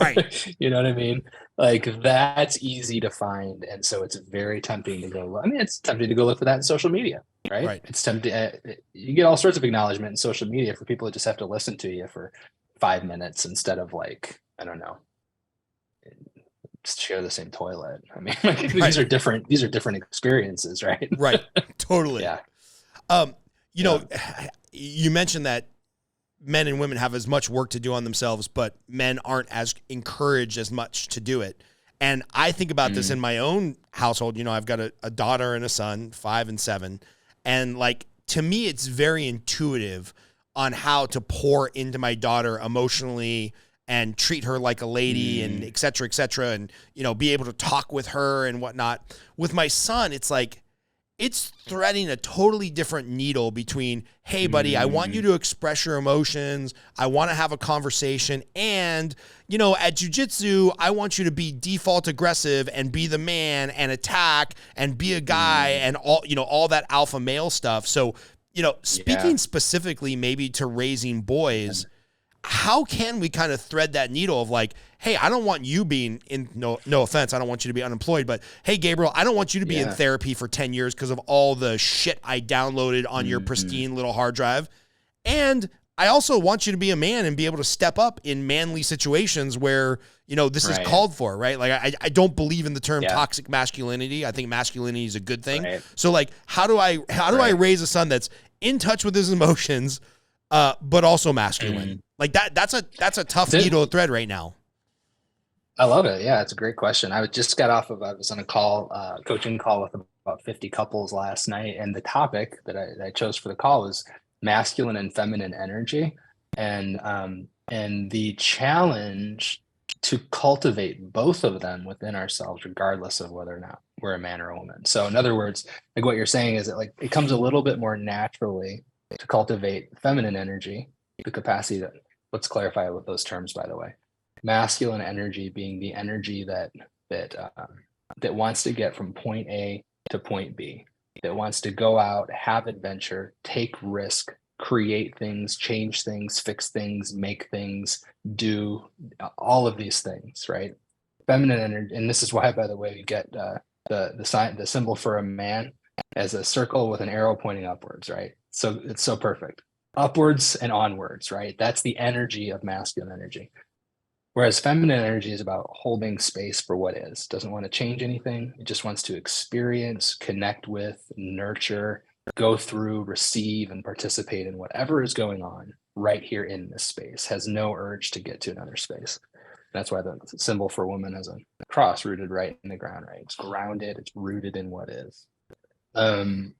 Right. You know what I mean? Like, that's easy to find. And so it's very tempting to go, it's tempting to go look for that in social media, right? It's tempting. You get all sorts of acknowledgement in social media for people who just have to listen to you for 5 minutes instead of, like, I don't know, share the same toilet. I mean, these are different experiences, right? Right. Totally. Yeah. You mentioned that men and women have as much work to do on themselves, but men aren't as encouraged as much to do it. And I think about this in my own household. I've got a daughter and a son, 5 and 7. And like, to me, it's very intuitive on how to pour into my daughter emotionally and treat her like a lady and et cetera, and, be able to talk with her and whatnot. With my son, it's like, it's threading a totally different needle between, hey, buddy, I want you to express your emotions. I want to have a conversation. And, at Jiu-Jitsu, I want you to be default aggressive and be the man and attack and be a guy and all that alpha male stuff. So, speaking specifically maybe to raising boys, how can we kind of thread that needle of like, hey, I don't want you being in, no offense, I don't want you to be unemployed, but hey, Gabriel, I don't want you to be in therapy for 10 years because of all the shit I downloaded on your pristine little hard drive. And I also want you to be a man and be able to step up in manly situations where, this is called for, right? Like, I don't believe in the term toxic masculinity. I think masculinity is a good thing. Right. So like, how do I raise a son that's in touch with his emotions, but also masculine? Like that's a tough needle to thread right now. I love it. Yeah, it's a great question. I was on a call, coaching call with about 50 couples last night. And the topic that I chose for the call was masculine and feminine energy. And the challenge to cultivate both of them within ourselves, regardless of whether or not we're a man or a woman. So in other words, like what you're saying is that like, it comes a little bit more naturally to cultivate feminine energy, the capacity to, let's clarify what those terms, by the way. Masculine energy being the energy that wants to get from point A to point B, that wants to go out, have adventure, take risk, create things, change things, fix things, make things, do all of these things, right? Feminine energy, and this is why, by the way, we get the symbol for a man as a circle with an arrow pointing upwards, right? So it's so perfect. Upwards and onwards, right? That's the energy of masculine energy. Whereas feminine energy is about holding space for what is, doesn't want to change anything. It just wants to experience, connect with, nurture, go through, receive, and participate in whatever is going on right here in this space, has no urge to get to another space. That's why the symbol for woman is a cross rooted right in the ground, right? It's grounded, it's rooted in what is. And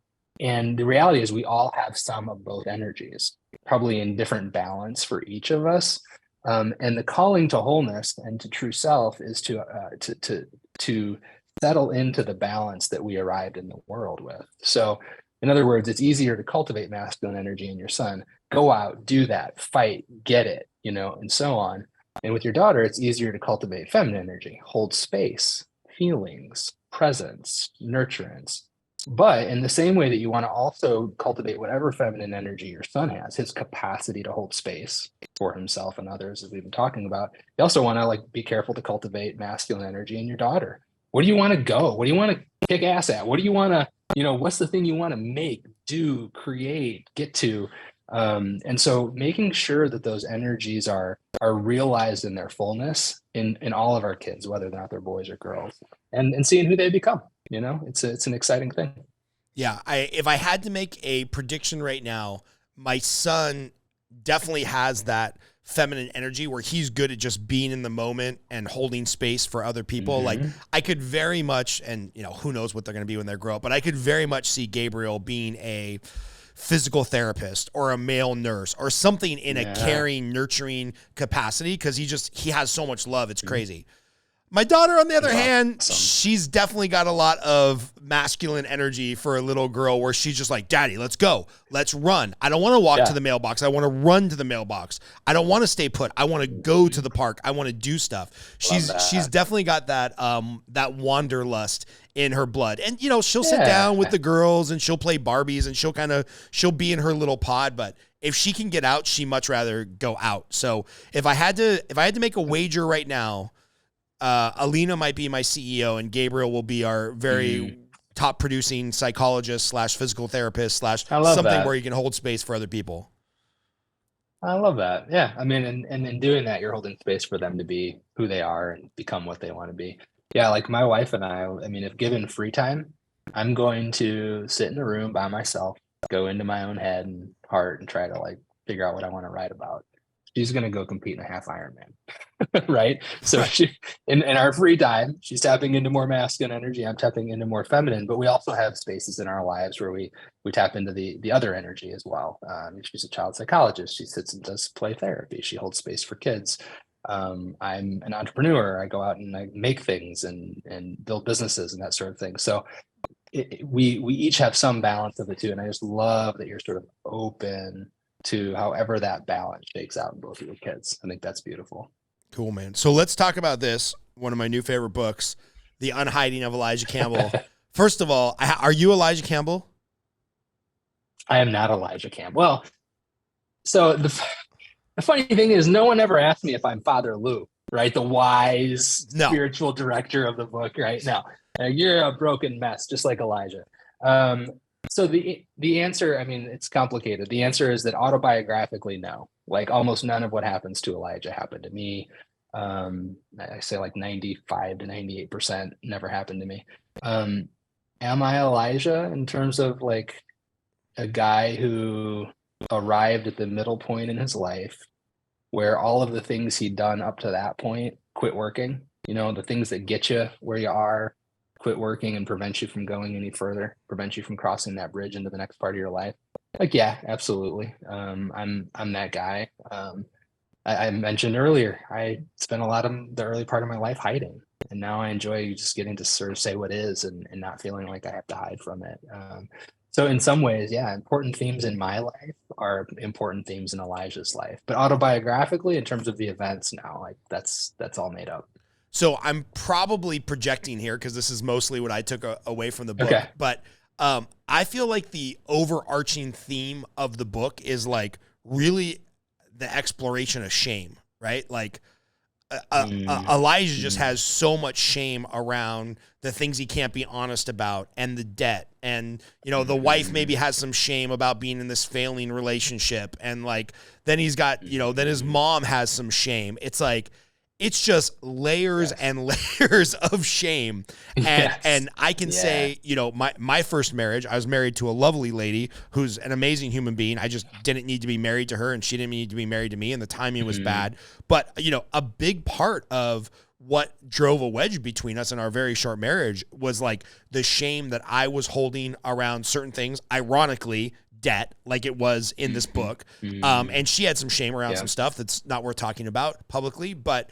the reality is we all have some of both energies, probably in different balance for each of us. And the calling to wholeness and to true self is to settle into the balance that we arrived in the world with. So In other words, it's easier to cultivate masculine energy in your son. Go out, do that, fight, get it, and so on. And with your daughter, it's easier to cultivate feminine energy, hold space, feelings, presence, nurturance. But in the same way that you want to also cultivate whatever feminine energy your son has, his capacity to hold space for himself and others, as we've been talking about, you also want to be careful to cultivate masculine energy in your daughter. Where do you want to go? What do you want to kick ass at? What do you want to, what's the thing you want to make, do, create, get to? And so making sure that those energies are realized in their fullness in all of our kids, whether or not they're boys or girls, and seeing who they become. It's an exciting thing. Yeah. If I had to make a prediction right now, my son definitely has that feminine energy where he's good at just being in the moment and holding space for other people. Like I could very much, and who knows what they're going to be when they grow up, but I could very much see Gabriel being a physical therapist or a male nurse or something in a caring, nurturing capacity. Cause he has so much love. It's crazy. My daughter, on the other hand, she's definitely got a lot of masculine energy for a little girl where she's just like, Daddy, let's go. Let's run. I don't want to walk to the mailbox. I want to run to the mailbox. I don't want to stay put. I want to go to the park. I want to do stuff. She's definitely got that wanderlust in her blood. And, she'll sit down with the girls and she'll play Barbies and she'll be in her little pod. But if she can get out, she'd much rather go out. So if I had to make a wager right now, Alina might be my CEO and Gabriel will be our very top producing psychologist / physical therapist / something where you can hold space for other people. I love that. Yeah. I mean, and in doing that, you're holding space for them to be who they are and become what they want to be. Yeah. Like my wife and I mean, if given free time, I'm going to sit in a room by myself, go into my own head and heart and try to figure out what I want to write about. She's going to go compete in a half Ironman. Right. So she, in our free time, she's tapping into more masculine energy. I'm tapping into more feminine, but we also have spaces in our lives where we tap into the other energy as well. She's a child psychologist. She sits and does play therapy. She holds space for kids. I'm an entrepreneur. I go out and I make things and build businesses and that sort of thing. So we each have some balance of the two. And I just love that you're sort of open to however that balance shakes out in both of your kids. I think that's beautiful. Cool, man. So let's talk about this. One of my new favorite books, The Unhiding of Elijah Campbell. First of all, are you Elijah Campbell? I am not Elijah Campbell. Well, so the funny thing is no one ever asked me if I'm Father Lou, right? The wise spiritual director of the book, right? No, you're a broken mess, just like Elijah. So the answer, I mean, it's complicated. The answer is that autobiographically, no. Almost none of what happens to Elijah happened to me. I say 95 to 98% never happened to me. Am I Elijah in terms of a guy who arrived at the middle point in his life where all of the things he'd done up to that point quit working? The things that get you where you are, quit working and prevent you from going any further, prevent you from crossing that bridge into the next part of your life. Yeah, absolutely. I'm that guy. I mentioned earlier, I spent a lot of the early part of my life hiding, and now I enjoy just getting to sort of say what is and not feeling like I have to hide from it. So in some ways, yeah, important themes in my life are important themes in Elijah's life, but autobiographically, in terms of the events now, that's all made up. So I'm probably projecting here because this is mostly what I took away from the book. Okay. But I feel like the overarching theme of the book is really the exploration of shame, right? Elijah just has so much shame around the things he can't be honest about and the debt. And, the wife maybe has some shame about being in this failing relationship. And then he's got, then his mom has some shame. It's just layers and layers of shame. And I can say, my first marriage, I was married to a lovely lady who's an amazing human being. I just didn't need to be married to her and she didn't need to be married to me and the timing was bad. But, a big part of what drove a wedge between us in our very short marriage was the shame that I was holding around certain things, ironically, debt, like it was in this book. And she had some shame around some stuff that's not worth talking about publicly, but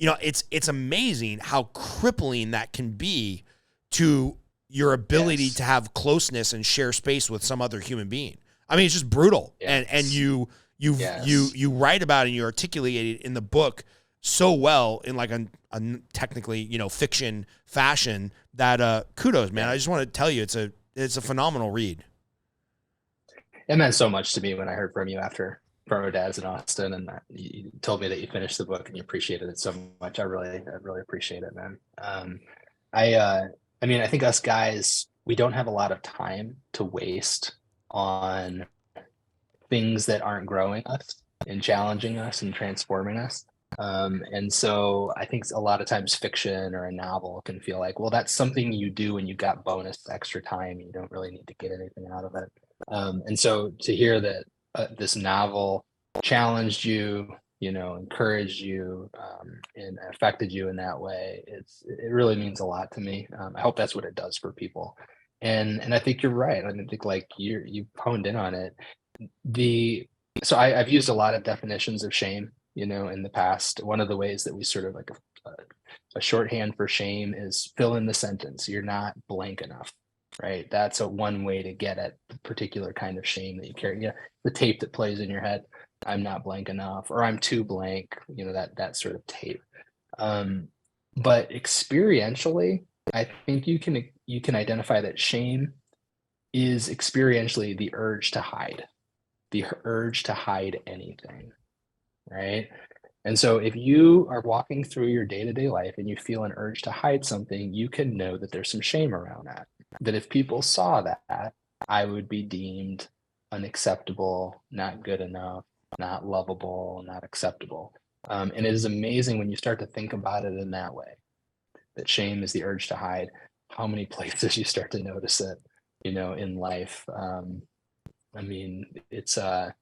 it's amazing how crippling that can be to your ability to have closeness and share space with some other human being. I mean, it's just brutal. And you write about it and you articulate it in the book so well in like a technically, you know, fiction fashion that kudos, man. I just want to tell you, it's a phenomenal read. It meant so much to me when I heard from you after from our dads in Austin, and you told me that you finished the book and you appreciated it so much. I really appreciate it, man. I mean, I think us guys, we don't have a lot of time to waste on things that aren't growing us and challenging us and transforming us. And so I think a lot of times fiction or a novel can feel like, well, that's something you do when you got bonus extra time. You don't really need to get anything out of it. And so to hear that this novel challenged you, you know, encouraged you, and affected you in that way, it really means a lot to me. I hope that's what it does for people. And I think you're right. I think like you honed in on it. So I've used a lot of definitions of shame, you know, in the past. One of the ways that we sort of like a shorthand for shame is fill in the sentence. You're not blank enough, right? That's one way to get at the particular kind of shame that you carry. Yeah, the tape that plays in your head. I'm not blank enough, or I'm too blank. You know, that sort of tape. But experientially, I think you can identify that shame is experientially the urge to hide anything, right? And so if you are walking through your day-to-day life and you feel an urge to hide something, you can know that there's some shame around that. That if people saw that, I would be deemed unacceptable, not good enough, not lovable, not acceptable. And it is amazing when you start to think about it in that way, that shame is the urge to hide, how many places you start to notice it, you know, in life. I mean, it's I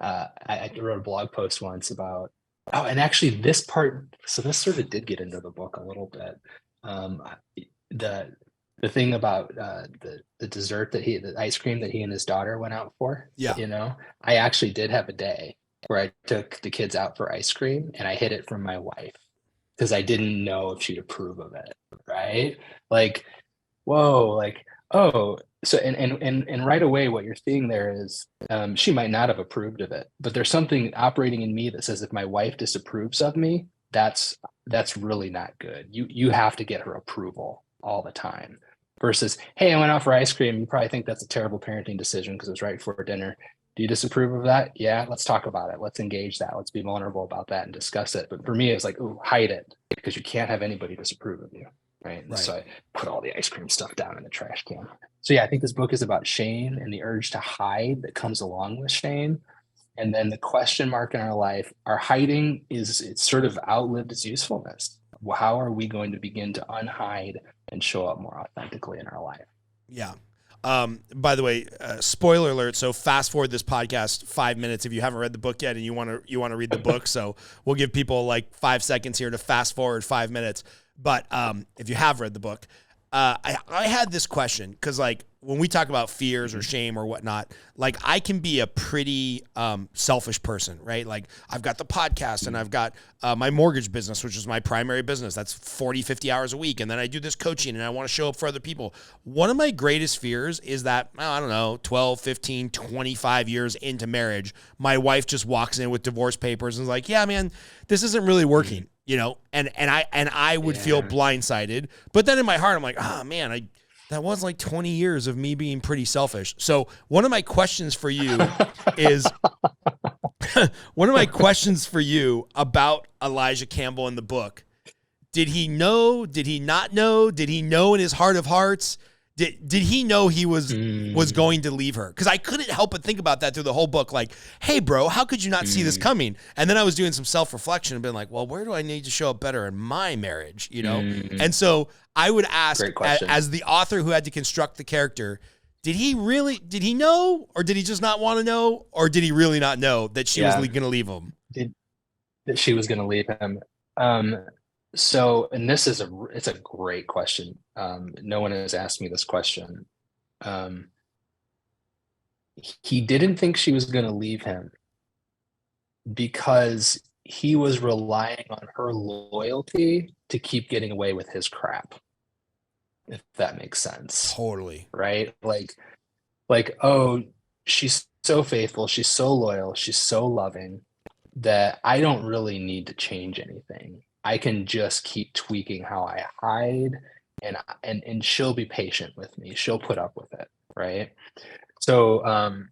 wrote a blog post once about, and actually this part, so this sort of did get into the book a little bit. The thing about the dessert the ice cream that he and his daughter went out for, you know, I actually did have a day where I took the kids out for ice cream and I hid it from my wife because I didn't know if she'd approve of it, right? Like, whoa, like, oh, so and right away what you're seeing there is she might not have approved of it, but there's something operating in me that says if my wife disapproves of me, that's really not good. You have to get her approval all the time. Versus, hey, I went out for ice cream. You probably think that's a terrible parenting decision because it was right before dinner. Do you disapprove of that? Yeah, let's talk about it. Let's engage that. Let's be vulnerable about that and discuss it. But for me, it's like, ooh, hide it because you can't have anybody disapprove of you. Right. So I put all the ice cream stuff down in the trash can. So yeah, I think this book is about shame and the urge to hide that comes along with shame. And then the question mark in our life, our hiding it's sort of outlived its usefulness. How are we going to begin to unhide and show up more authentically in our life? Yeah. By the way, spoiler alert. So fast forward this podcast 5 minutes if you haven't read the book yet and you want to read the book. So we'll give people like 5 seconds here to fast forward 5 minutes. But if you have read the book, I had this question because like when we talk about fears or shame or whatnot, like I can be a pretty selfish person, right? Like I've got the podcast and I've got my mortgage business, which is my primary business. That's 40, 50 hours a week. And then I do this coaching and I want to show up for other people. One of my greatest fears is that, I don't know, 12, 15, 25 years into marriage, my wife just walks in with divorce papers and is like, yeah, man, this isn't really working. You know, and I would feel blindsided, but then in my heart, I'm like, oh man, that was like 20 years of me being pretty selfish. So one of my questions for you is, one of my questions for you about Elijah Campbell in the book, did he know, did he not know, did he know in his heart of hearts? Did he know he was going to leave her? Because I couldn't help but think about that through the whole book. Like, hey, bro, how could you not see this coming? And then I was doing some self-reflection and been like, well, where do I need to show up better in my marriage? You know? And so I would ask, as the author who had to construct the character, did he know, or did he just not want to know? Or did he really not know that she was going to leave him? That she was going to leave him. So, and this is it's a great question. No one has asked me this question. He didn't think she was going to leave him because he was relying on her loyalty to keep getting away with his crap. if that makes sense. Totally. Right? Like, oh, she's so faithful, she's so loyal, she's so loving that I don't really need to change anything. I can just keep tweaking how I hide, and she'll be patient with me. She'll put up with it, right? So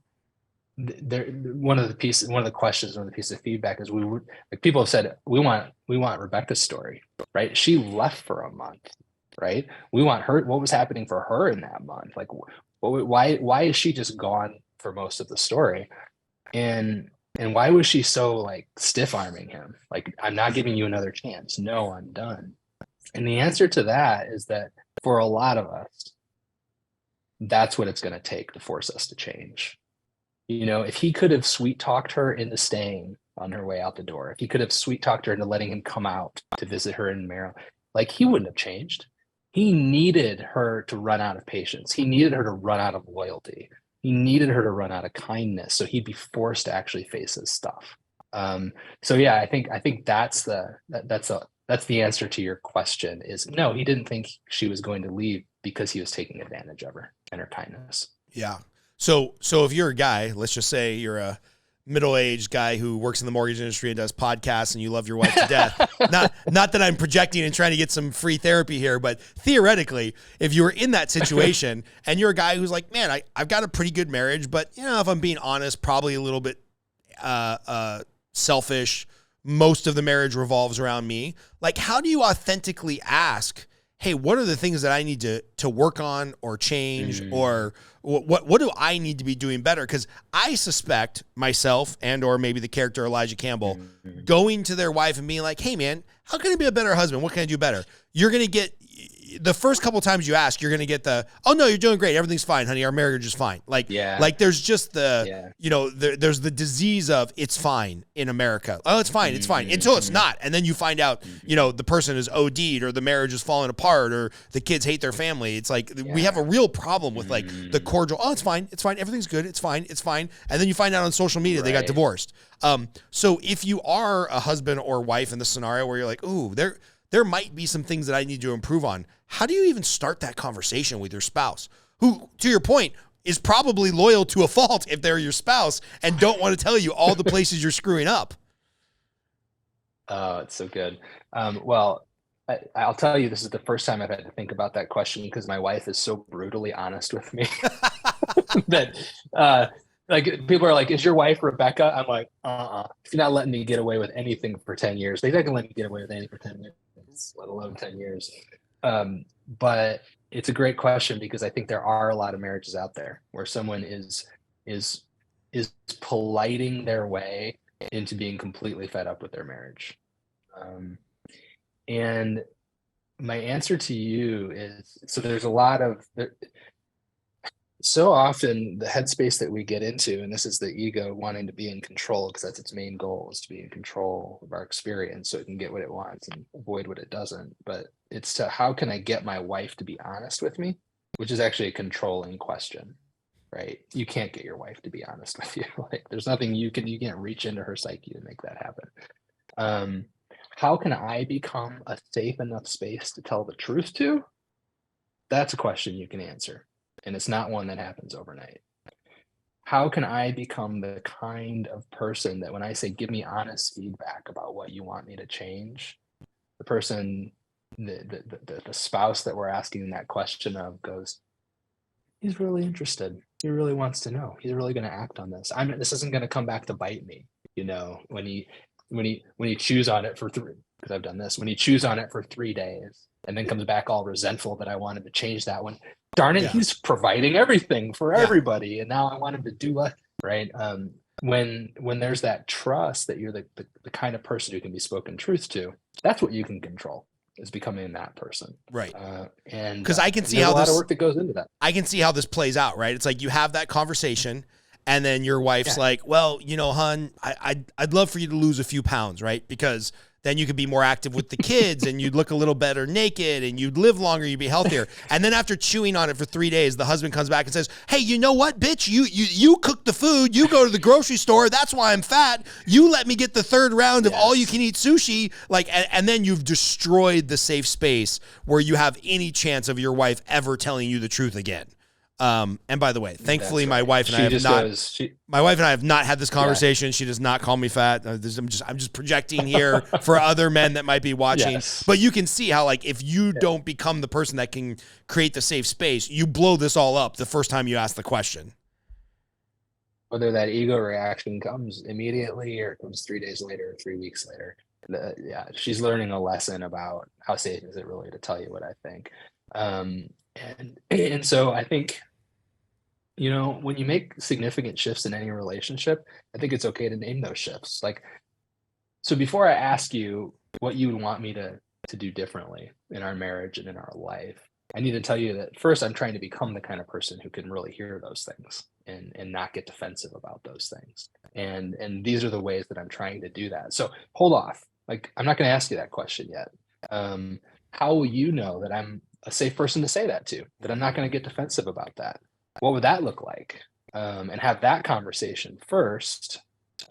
there, one of the pieces of feedback is like people have said we want Rebecca's story, right? She left for a month, right? We want her, what was happening for her in that month, like why is she just gone for most of the story, and why was she so like stiff-arming him, like, I'm not giving you another chance, no, I'm done. And the answer to that is that for a lot of us, that's what it's going to take to force us to change. You know, if he could have sweet talked her into staying on her way out the door, if he could have sweet talked her into letting him come out to visit her in Maryland, like, he wouldn't have changed. He needed her to run out of patience. He needed her to run out of loyalty. He needed her to run out of kindness. So he'd be forced to actually face his stuff. So yeah, I think that's the answer to your question is no, he didn't think she was going to leave because he was taking advantage of her and her kindness. Yeah. So if you're a guy, let's just say you're a middle-aged guy who works in the mortgage industry and does podcasts and you love your wife to death. Not that I'm projecting and trying to get some free therapy here, but theoretically, if you were in that situation and you're a guy who's like, man, I've got a pretty good marriage, but you know, if I'm being honest, probably a little bit selfish. Most of the marriage revolves around me. Like, how do you authentically ask, hey, what are the things that I need to work on or change, or what do I need to be doing better? Because I suspect myself and or maybe the character Elijah Campbell going to their wife and being like, hey, man, how can I be a better husband? What can I do better? You're going to get the first couple times you ask, you're going to get the, oh no, you're doing great. Everything's fine, honey. Our marriage is fine. Like there's just the, you know, there's the disease of it's fine in America. Oh, it's fine. It's fine until it's not. And then you find out, you know, the person is OD'd or the marriage is falling apart or the kids hate their family. It's like, we have a real problem with like the cordial, oh, it's fine. It's fine. Everything's good. It's fine. It's fine. And then you find out on social media, they got divorced. So if you are a husband or wife in the scenario where you're like, ooh, there might be some things that I need to improve on. How do you even start that conversation with your spouse who, to your point, is probably loyal to a fault if they're your spouse and don't want to tell you all the places you're screwing up? Oh, it's so good. Well, I'll tell you, this is the first time I've had to think about that question because my wife is so brutally honest with me that like people are like, is your wife Rebecca? I'm like, She's not letting me get away with anything for 10 years. They're not gonna let me get away with anything for 10 years, let alone 10 years. But it's a great question because I think there are a lot of marriages out there where someone is politing their way into being completely fed up with their marriage. And my answer to you is, so there's a lot of, so often the headspace that we get into, and this is the ego wanting to be in control because that's its main goal, is to be in control of our experience so it can get what it wants and avoid what it doesn't. But it's to, how can I get my wife to be honest with me, which is actually a controlling question, right? You can't get your wife to be honest with you. Like, there's nothing you can't reach into her psyche to make that happen. How can I become a safe enough space to tell the truth to? That's a question you can answer. And it's not one that happens overnight. How can I become the kind of person that when I say, give me honest feedback about what you want me to change, the person, the spouse that we're asking that question of goes, he's really interested. He really wants to know. He's really going to act on this. This isn't going to come back to bite me, you know, when he chews on it for because I've done this, when he chews on it for 3 days and then comes back all resentful that I wanted to change that one. Darn it, he's providing everything for everybody. And now I want him to do what, right? When there's that trust that you're the kind of person who can be spoken truth to, that's what you can control, is becoming that person. Right. And because I can see how a lot this, of work that goes into that. I can see how this plays out, right? It's like you have that conversation and then your wife's like, well, you know, hun, I'd love for you to lose a few pounds, right? Because then you could be more active with the kids and you'd look a little better naked and you'd live longer, you'd be healthier. And then after chewing on it for 3 days, the husband comes back and says, hey, you know what, bitch? You cook the food, you go to the grocery store, that's why I'm fat. You let me get the third round of all you can eat sushi. Like, and then you've destroyed the safe space where you have any chance of your wife ever telling you the truth again. And by the way, thankfully, my wife and I have not had this conversation. She does not call me fat. I'm just projecting here for other men that might be watching. Yes. But you can see how, like, if you don't become the person that can create the safe space, you blow this all up the first time you ask the question. Whether that ego reaction comes immediately or it comes 3 days later or 3 weeks later. She's learning a lesson about how safe is it really to tell you what I think. And so I think, you know, when you make significant shifts in any relationship, I think it's okay to name those shifts. Like, so before I ask you what you would want me to do differently in our marriage and in our life, I need to tell you that first, I'm trying to become the kind of person who can really hear those things and not get defensive about those things. And these are the ways that I'm trying to do that. So hold off. Like, I'm not going to ask you that question yet. How will you know that I'm a safe person to say that to, that I'm not going to get defensive about that? What would that look like? And have that conversation first.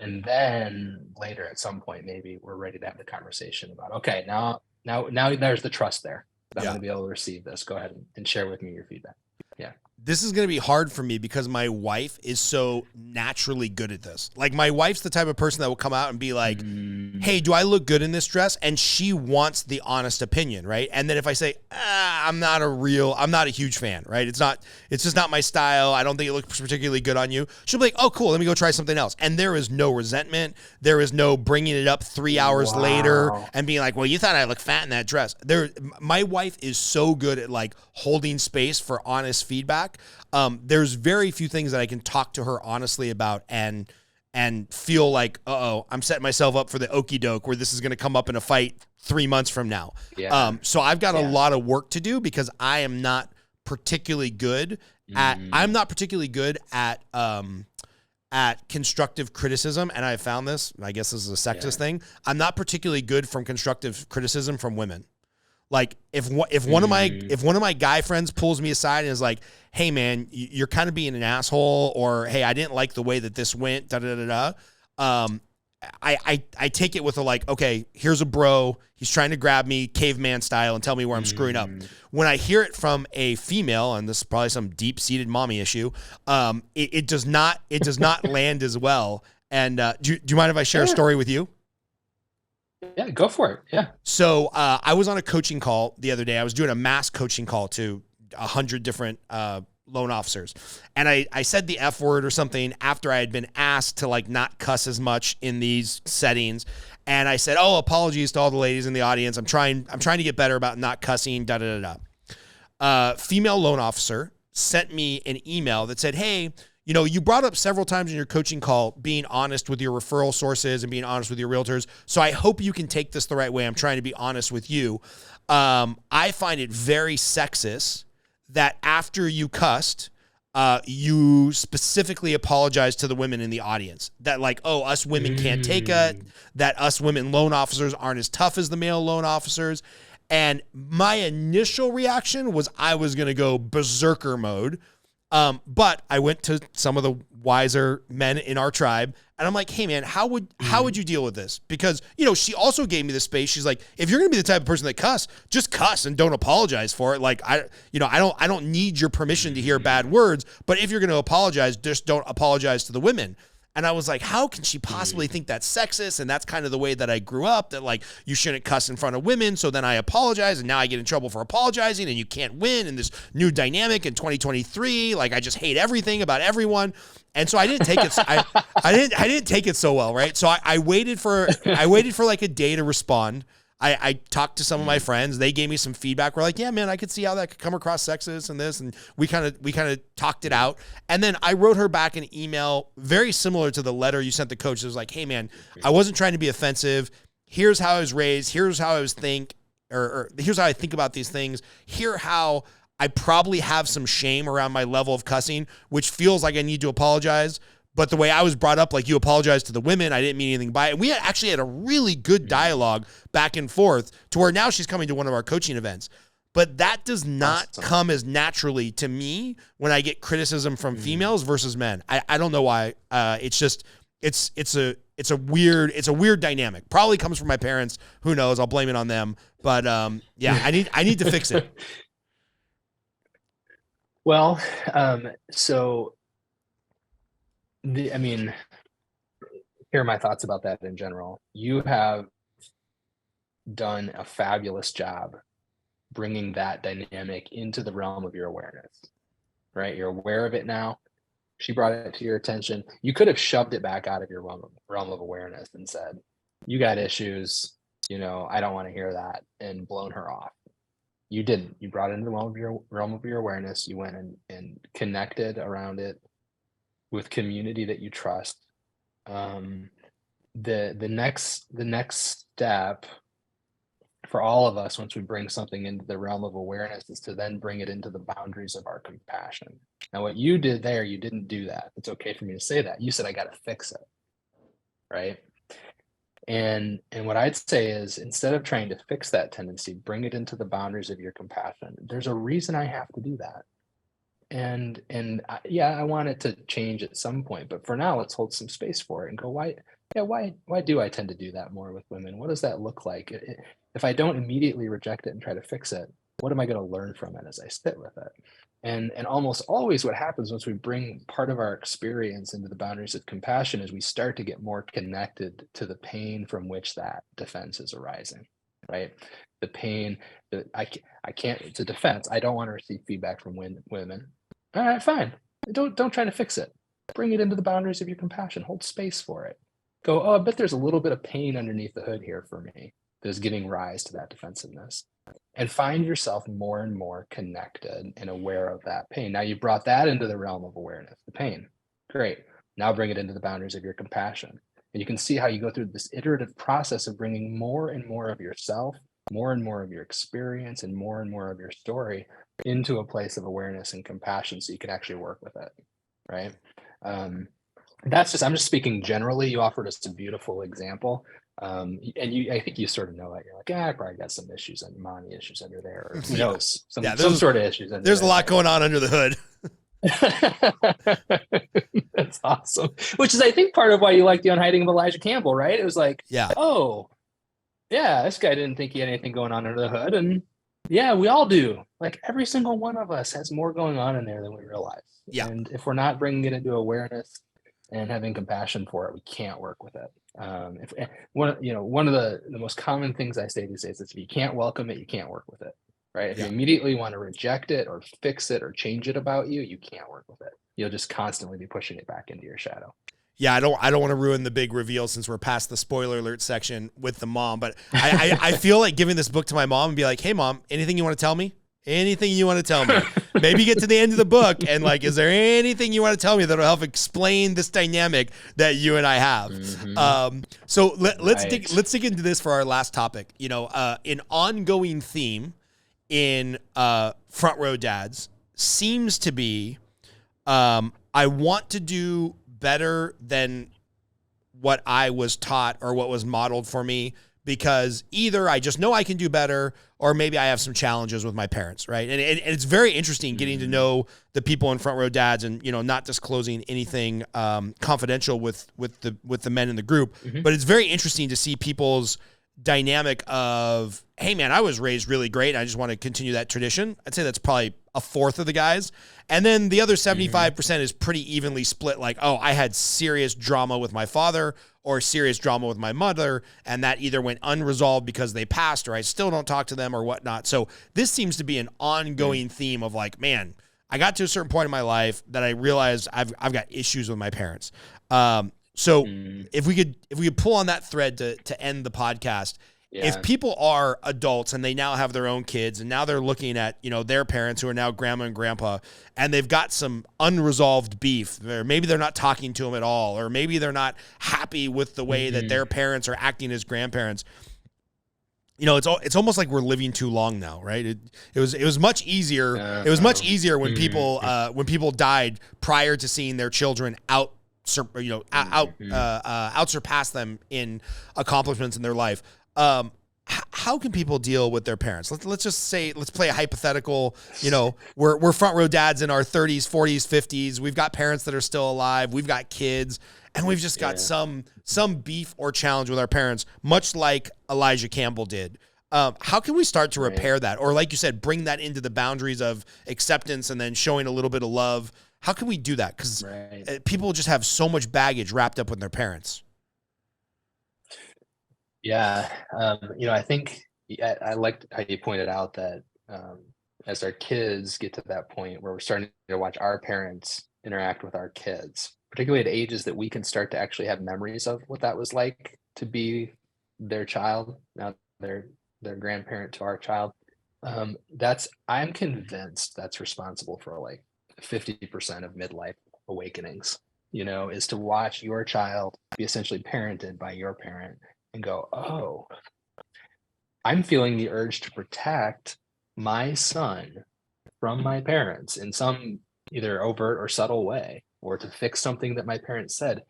And then later at some point, maybe we're ready to have the conversation about, okay, now there's the trust there that I'm going to be able to receive this. Go ahead and share with me your feedback. Yeah. This is going to be hard for me because my wife is so naturally good at this. Like, my wife's the type of person that will come out and be like, hey, do I look good in this dress? And she wants the honest opinion, right? And then if I say, I'm not a huge fan, right? It's just not my style. I don't think it looks particularly good on you. She'll be like, oh, cool, let me go try something else. And there is no resentment. There is no bringing it up 3 hours later and being like, well, you thought I looked fat in that dress. My wife is so good at, like, holding space for honest feedback. There's very few things that I can talk to her honestly about and feel like, I'm setting myself up for the okey doke where this is going to come up in a fight 3 months from now. Yeah. So I've got a lot of work to do because I am not particularly good at constructive criticism. And I found this, I guess this is a sexist thing. I'm not particularly good from constructive criticism from women. Like, if one of my guy friends pulls me aside and is like, hey man, you're kind of being an asshole, or hey, I didn't like the way that this went, I take it with a, like, okay, here's a bro, he's trying to grab me caveman style and tell me where I'm screwing up. When I hear it from a female, and this is probably some deep-seated mommy issue, it does not land as well. And do you mind if I share a story with you? Yeah, go for it. Yeah. So I was on a coaching call the other day. I was doing a mass coaching call to 100 different loan officers. And I said the F word or something after I had been asked to, like, not cuss as much in these settings. And I said, oh, apologies to all the ladies in the audience. I'm trying to get better about not cussing, Female loan officer sent me an email that said, hey, you know, you brought up several times in your coaching call being honest with your referral sources and being honest with your realtors. So I hope you can take this the right way. I'm trying to be honest with you. I find it very sexist that after you cussed, you specifically apologized to the women in the audience. That, like, oh, us women can't take it. That us women loan officers aren't as tough as the male loan officers. And my initial reaction was I was going to go berserker mode. But I went to some of the wiser men in our tribe and I'm like, hey man, how would you deal with this? Because, you know, she also gave me the space. She's like, if you're going to be the type of person that just cuss and don't apologize for it. Like, I don't need your permission to hear bad words, but if you're going to apologize, just don't apologize to the women. And I was like, how can she possibly think that's sexist? And that's kind of the way that I grew up, that, like, you shouldn't cuss in front of women. So then I apologize, and now I get in trouble for apologizing, and you can't win in this new dynamic in 2023. Like, I just hate everything about everyone. And so I didn't take it. I didn't take it so well, right? So I waited for like a day to respond. I talked to some of my friends. They gave me some feedback. We're like, yeah, man, I could see how that could come across sexist and this. And we kind of talked it out. And then I wrote her back an email very similar to the letter you sent the coach. It was like, hey, man, I wasn't trying to be offensive. Here's how I was raised. Here's how I was or here's how I think about these things. Here how I probably have some shame around my level of cussing, which feels like I need to apologize. But the way I was brought up, like, you apologize to the women, I didn't mean anything by it. And we actually had a really good dialogue back and forth to where now she's coming to one of our coaching events. But that does not come as naturally to me when I get criticism from females versus men. I don't know why. It's just, it's a weird dynamic. Probably comes from my parents. Who knows? I'll blame it on them. But yeah, I need to fix it. Well, so here are my thoughts about that in general. You have done a fabulous job bringing that dynamic into the realm of your awareness, right? You're aware of it now. She brought it to your attention. You could have shoved it back out of your realm of awareness and said, you got issues, I don't want to hear that, and blown her off. You didn't. You brought it into the realm of your awareness. You went and connected around it with community that you trust. The next step for all of us, once we bring something into the realm of awareness, is to then bring it into the boundaries of our compassion. Now, what you did there, you didn't do that. It's okay for me to say that. You said, I got to fix it, right? And what I'd say is, instead of trying to fix that tendency, bring it into the boundaries of your compassion. There's a reason I have to do that. And I want it to change at some point, but for now, let's hold some space for it and go, why do I tend to do that more with women? What does that look like? If I don't immediately reject it and try to fix it, what am I going to learn from it as I sit with it? And almost always what happens once we bring part of our experience into the boundaries of compassion is we start to get more connected to the pain from which that defense is arising, right? The pain that I can't, it's a defense. I don't want to receive feedback from women. All right, fine. Don't try to fix it. Bring it into the boundaries of your compassion. Hold space for it. Go, I bet there's a little bit of pain underneath the hood here for me that is giving rise to that defensiveness. And find yourself more and more connected and aware of that pain. Now you brought that into the realm of awareness, the pain. Great. Now bring it into the boundaries of your compassion. And you can see how you go through this iterative process of bringing more and more of yourself, more and more of your experience, and more of your story into a place of awareness and compassion so you can actually work with it, right? I'm just speaking generally. You offered us a beautiful example. And I think you sort of know that. You're like, I probably got some issues and mommy issues under there. Or who knows? Some sort of issues. There's a lot going on under the hood. That's awesome. Which is, I think, part of why you like the Unhiding of Elijah Campbell, right? It was like, oh, yeah, this guy didn't think he had anything going on under the hood. And yeah, we all do. Like, every single one of us has more going on in there than we realize. Yeah. And if we're not bringing it into awareness and having compassion for it, we can't work with it. One of the most common things I say these days is, if you can't welcome it, you can't work with it, right? If you immediately want to reject it or fix it or change it about you, you can't work with it. You'll just constantly be pushing it back into your shadow. Yeah, I don't want to ruin the big reveal since we're past the spoiler alert section with the mom, but I feel like giving this book to my mom and be like, hey mom, anything you want to tell me? Anything you want to tell me? Maybe get to the end of the book and like, is there anything you want to tell me that'll help explain this dynamic that you and I have? Mm-hmm. So let's dig into this for our last topic. An ongoing theme in Front Row Dads seems to be, I want to do better than what I was taught or what was modeled for me, because either I just know I can do better, or maybe I have some challenges with my parents, right? And it's very interesting getting to know the people in Front Row Dads, and not disclosing anything confidential with the men in the group, but it's very interesting to see people's dynamic of, hey man, I was raised really great, and I just want to continue that tradition. I'd say that's probably a fourth of the guys. And then the other 75% is pretty evenly split. Like, oh, I had serious drama with my father or serious drama with my mother, and that either went unresolved because they passed, or I still don't talk to them or whatnot. So this seems to be an ongoing theme of like, man, I got to a certain point in my life that I realized I've got issues with my parents. So if we could pull on that thread to end the podcast, if people are adults and they now have their own kids, and now they're looking at, their parents who are now grandma and grandpa, and they've got some unresolved beef, or maybe they're not talking to them at all, or maybe they're not happy with the way that their parents are acting as grandparents. It's almost like we're living too long now, right? It was much easier. It was much easier when people died prior to seeing their children out out surpass them in accomplishments in their life. How can people deal with their parents? Let's just say, let's play a hypothetical. We're front row dads in our 30s, 40s, 50s. We've got parents that are still alive. We've got kids, and we've just got some beef or challenge with our parents, much like Elijah Campbell did. How can we start to repair that? Or like you said, bring that into the boundaries of acceptance and then showing a little bit of love. How can we do that? Because people just have so much baggage wrapped up with their parents. Yeah. I think I liked how you pointed out that as our kids get to that point where we're starting to watch our parents interact with our kids, particularly at ages that we can start to actually have memories of what that was like to be their child, now their grandparent to our child. I'm convinced that's responsible for like 50% of midlife awakenings, is to watch your child be essentially parented by your parent and go, oh, I'm feeling the urge to protect my son from my parents in some either overt or subtle way, or to fix something that my parents said.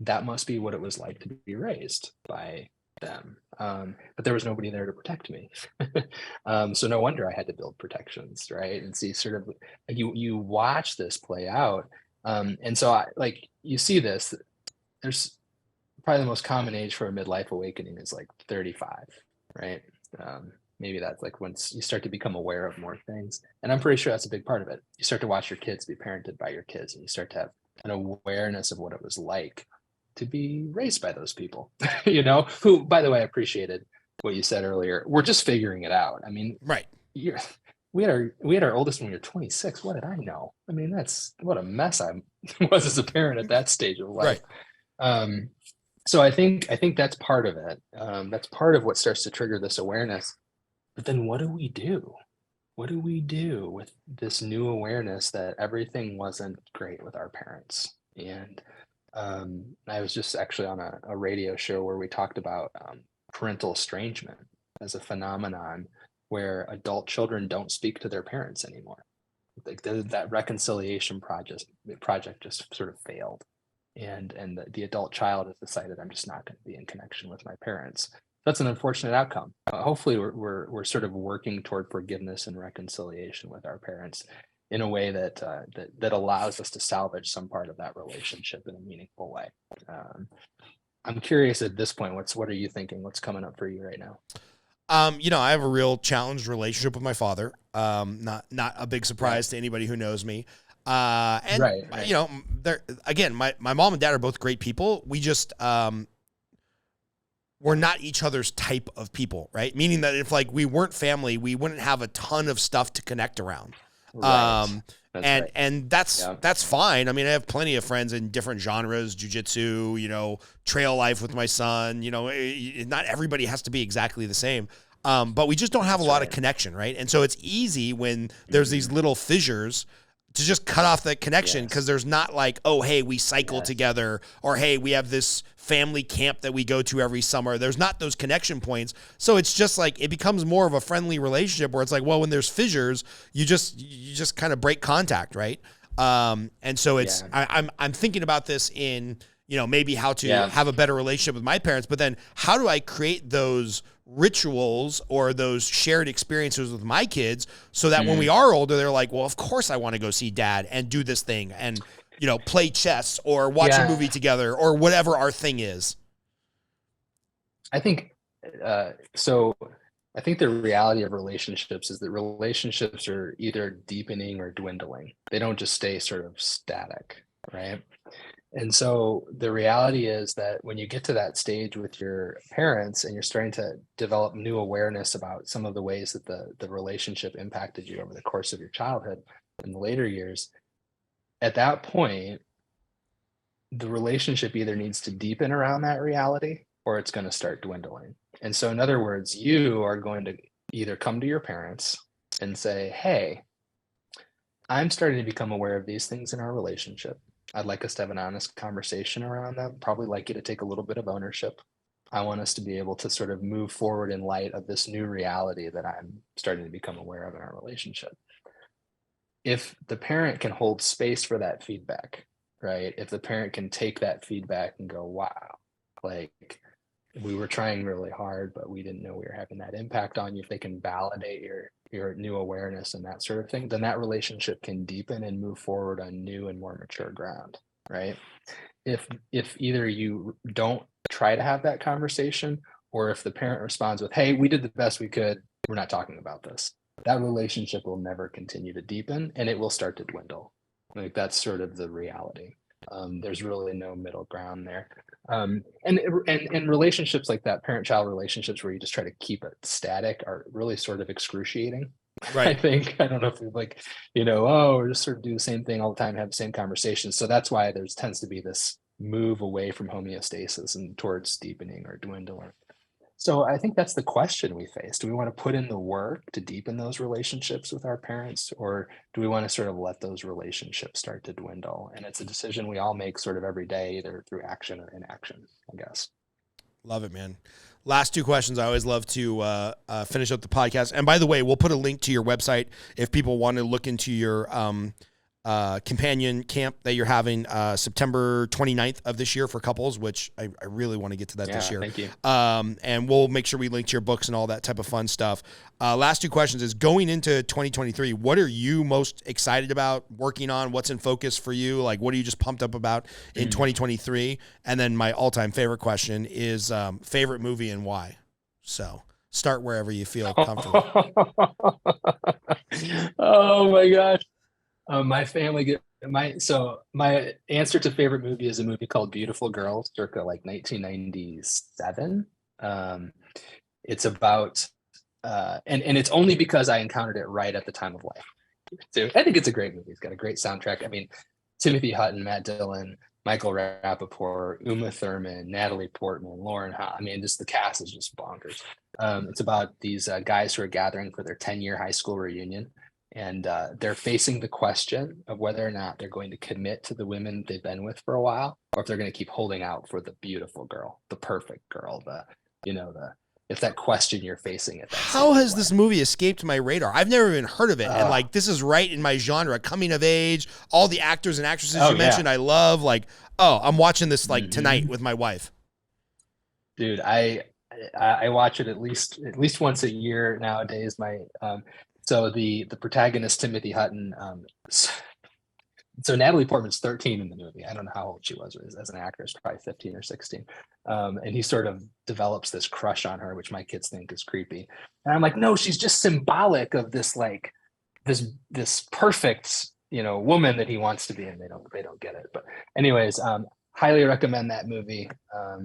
That must be what it was like to be raised by them. But there was nobody there to protect me. So no wonder I had to build protections, right? And see sort of, you watch this play out. And so you see this, there's probably the most common age for a midlife awakening is like 35, right? Maybe that's like once you start to become aware of more things. And I'm pretty sure that's a big part of it. You start to watch your kids be parented by your kids, and you start to have an awareness of what it was like to be raised by those people, who, by the way, appreciated what you said earlier. We're just figuring it out. I mean, right. We had our oldest when we were 26. What did I know? I mean, that's what a mess I was as a parent at that stage of life. Right. So I think that's part of it. That's part of what starts to trigger this awareness. But then what do we do? What do we do with this new awareness that everything wasn't great with our parents? And I was just actually on a radio show where we talked about parental estrangement as a phenomenon where adult children don't speak to their parents anymore. Like that reconciliation project just sort of failed. And the adult child has decided, I'm just not going to be in connection with my parents. That's an unfortunate outcome. Hopefully we're sort of working toward forgiveness and reconciliation with our parents in a way that allows us to salvage some part of that relationship in a meaningful way. I'm curious at this point, what are you thinking? What's coming up for you right now? I have a real challenged relationship with my father. Not a big surprise to anybody who knows me. Right. They're, again, my mom and dad are both great people. We just, we're not each other's type of people, right? Meaning that if like we weren't family, we wouldn't have a ton of stuff to connect around. Right. And that's fine. I mean, I have plenty of friends in different genres, jiu-jitsu, trail life with my son, not everybody has to be exactly the same. But we just don't have a lot of connection. Right. And so it's easy when there's these little fissures to just cut off that connection because there's not like, oh, hey, we cycle together, or hey, we have this family camp that we go to every summer. There's not those connection points. So it's just like, it becomes more of a friendly relationship where it's like, well, when there's fissures, you just kind of break contact. Right. And so it's, I'm thinking about this in, maybe how to have a better relationship with my parents, but then how do I create those rituals or those shared experiences with my kids so that when we are older, they're like, well, of course I want to go see dad and do this thing and, play chess or watch a movie together or whatever our thing is. I think, I think the reality of relationships is that relationships are either deepening or dwindling. They don't just stay sort of static, right? And so the reality is that when you get to that stage with your parents and you're starting to develop new awareness about some of the ways that the relationship impacted you over the course of your childhood and the later years, at that point, the relationship either needs to deepen around that reality or it's going to start dwindling. And so in other words, you are going to either come to your parents and say, hey, I'm starting to become aware of these things in our relationship. I'd like us to have an honest conversation around them. Probably like you to take a little bit of ownership. I want us to be able to sort of move forward in light of this new reality that I'm starting to become aware of in our relationship. If the parent can hold space for that feedback right? If the parent can take that feedback and go, wow, like we were trying really hard, but we didn't know we were having that impact on you. If they can validate your new awareness and that sort of thing, then that relationship can deepen and move forward on new and more mature ground, right? If either you don't try to have that conversation, or if the parent responds with, hey, we did the best we could, we're not talking about this, that relationship will never continue to deepen, and it will start to dwindle. Like, that's sort of the reality. There's really no middle ground there. And relationships like that, parent-child relationships where you just try to keep it static, are really sort of excruciating. Right. I think, I don't know if we like, oh, we just sort of do the same thing all the time, have the same conversations. So that's why there's tends to be this move away from homeostasis and towards deepening or dwindling. So I think that's the question we face. Do we want to put in the work to deepen those relationships with our parents, or do we want to sort of let those relationships start to dwindle? And it's a decision we all make sort of every day, either through action or inaction, I guess. Love it, man. Last two questions. I always love to finish up the podcast. And by the way, we'll put a link to your website if people want to look into your companion camp that you're having September 29th of this year for couples, which I really want to get to that this year. Thank you. And we'll make sure we link to your books and all that type of fun stuff. Last two questions is, going into 2023, what are you most excited about working on? What's in focus for you? Like, what are you just pumped up about in 2023? And then my all-time favorite question is favorite movie and why? So start wherever you feel comfortable. Oh my gosh. My answer to favorite movie is a movie called Beautiful Girls, circa like 1997. It's about and it's only because I encountered it right at the time of life. So I think it's a great movie. It's got a great soundtrack. I mean, Timothy Hutton, Matt Dillon, Michael Rappaport, Uma Thurman, Natalie Portman, Lauren Ha. I mean, just the cast is just bonkers. It's about these guys who are gathering for their 10-year high school reunion. And they're facing the question of whether or not they're going to commit to the women they've been with for a while, or if they're going to keep holding out for the beautiful girl, the perfect girl, it's that question you're facing at that. How has this movie escaped my radar? I've never even heard of it. And like, this is right in my genre, coming of age, all the actors and actresses you mentioned, I love. Like, I'm watching this like tonight with my wife. Dude, I watch it at least once a year nowadays. So the protagonist, Timothy Hutton, so Natalie Portman's 13 in the movie. I don't know how old she was as an actress, probably 15 or 16. And he sort of develops this crush on her, which my kids think is creepy. And I'm like, no, she's just symbolic of this, like this perfect, woman that he wants to be, and they don't get it. But anyways, highly recommend that movie. I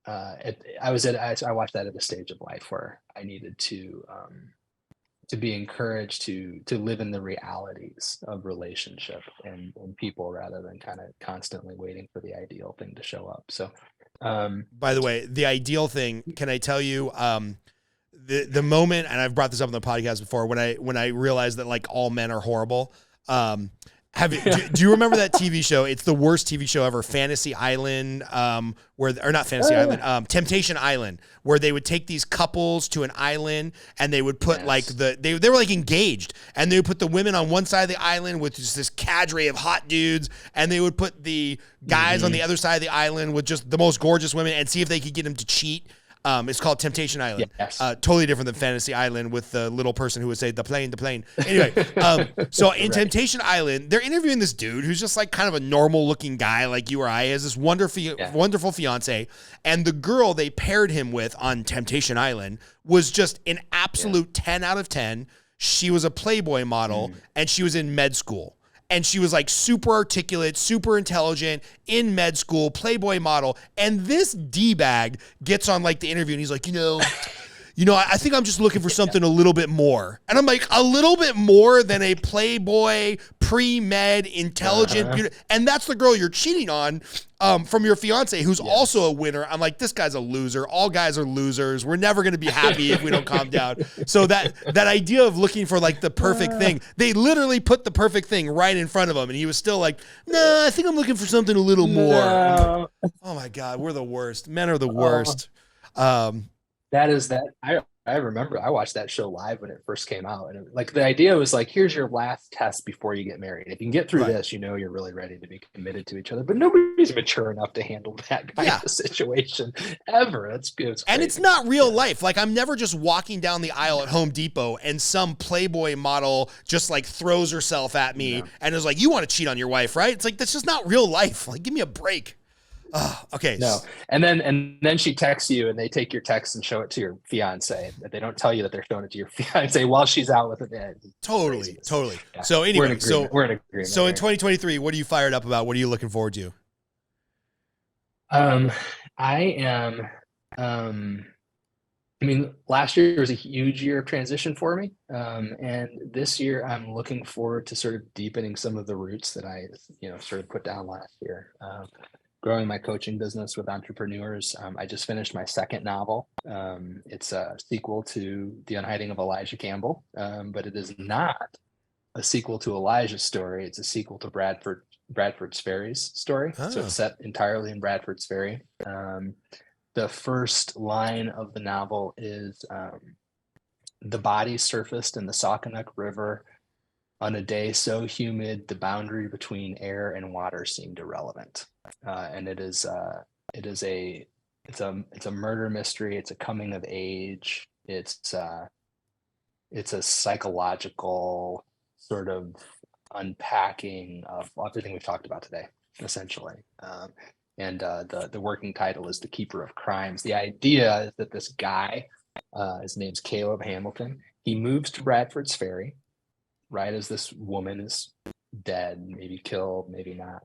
watched that at a stage of life where I needed to be encouraged to live in the realities of relationship and people, rather than kind of constantly waiting for the ideal thing to show up. So, by the way, the ideal thing, can I tell you, the moment, and I've brought this up on the podcast before, when I realized that like all men are horrible, do you remember that TV show? It's the worst TV show ever, Fantasy Island, Temptation Island, where they would take these couples to an island and they would put like they were like engaged, and they would put the women on one side of the island with just this cadre of hot dudes, and they would put the guys on the other side of the island with just the most gorgeous women, and see if they could get them to cheat. It's called Temptation Island. Yes. Totally different than Fantasy Island with the little person who would say the plane. Anyway, so in Temptation Island, they're interviewing this dude who's just like kind of a normal looking guy like you or I. He has this wonderful fiance, and the girl they paired him with on Temptation Island was just an absolute 10 out of 10. She was a Playboy model, and she was in med school. And she was like super articulate, super intelligent, in med school, Playboy model. And this D-bag gets on like the interview, and he's like, I think I'm just looking for something a little bit more. And I'm like, a little bit more than a Playboy, pre-med, intelligent, and that's the girl you're cheating on from your fiance, who's also a winner. I'm like, this guy's a loser. All guys are losers. We're never going to be happy if we don't calm down. So that idea of looking for like the perfect thing, they literally put the perfect thing right in front of him, and he was still like, no, I think I'm looking for something a little more. Like, oh my God, we're the worst. Men are the worst. That is that. I remember I watched that show live when it first came out, and like the idea was like, here's your last test before you get married. If you can get through Right. this, you're really ready to be committed to each other. But nobody's mature enough to handle that kind Yeah. of situation ever. It's crazy. And it's not real life. Like, I'm never just walking down the aisle at Home Depot and some Playboy model just like throws herself at me and is like, you want to cheat on your wife, right? It's like, that's just not real life. Like, give me a break. Okay. No. And then she texts you, and they take your text and show it to your fiance. They don't tell you that they're showing it to your fiance while she's out with it. Totally. Yeah. So We're anyway, in agreement. We're in agreement. So in 2023, what are you fired up about? What are you looking forward to? I am, I mean, last year was a huge year of transition for me. And this year I'm looking forward to sort of deepening some of the roots that I, sort of put down last year. Growing my coaching business with entrepreneurs. I just finished my second novel. It's a sequel to The Unhiding of Elijah Campbell, but it is not a sequel to Elijah's story. It's a sequel to Bradford's Ferry's story. Oh. So it's set entirely in Bradford's Ferry. The first line of the novel is the body surfaced in the Saukanack River on a day so humid the boundary between air and water seemed irrelevant. And it's a murder mystery. It's a coming of age. It's a psychological sort of unpacking of everything we've talked about today, essentially. And the working title is The Keeper of Crimes. The idea is that this guy, his name's Caleb Hamilton, he moves to Bradford's Ferry right as this woman is dead, maybe killed, maybe not.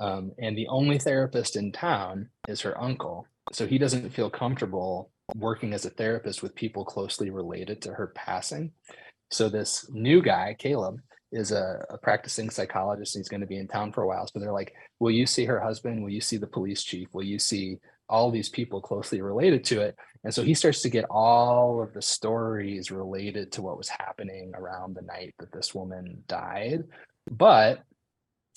And the only therapist in town is her uncle. So he doesn't feel comfortable working as a therapist with people closely related to her passing. So this new guy, Caleb, is a practicing psychologist. And he's going to be in town for a while. So they're like, will you see her husband? Will you see the police chief? Will you see all these people closely related to it? And so he starts to get all of the stories related to what was happening around the night that this woman died. But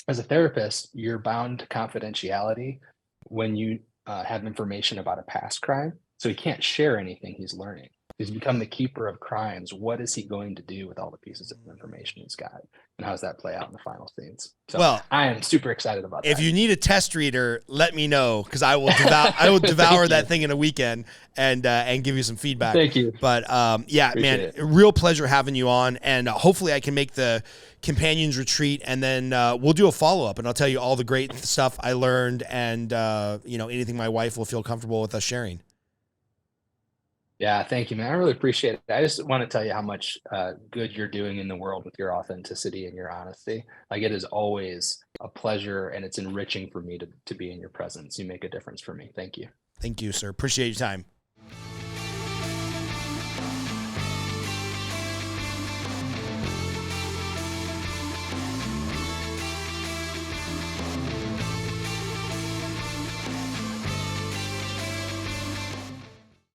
as a therapist, you're bound to confidentiality when you have information about a past crime. So he can't share anything he's learning. He's become the keeper of crimes. What is he going to do with all the pieces of information he's got? And how does that play out in the final scenes? So well, I am super excited about that. If you need a test reader, let me know, because I will devour that thing in a weekend and give you some feedback. Thank you. But yeah, appreciate man, real pleasure having you on, and hopefully I can make the Companions Retreat, and then we'll do a follow-up, and I'll tell you all the great stuff I learned, and anything my wife will feel comfortable with us sharing. Yeah, thank you, man. I really appreciate it. I just want to tell you how much good you're doing in the world with your authenticity and your honesty. Like, it is always a pleasure, and it's enriching for me to be in your presence. You make a difference for me. Thank you. Thank you, sir. Appreciate your time.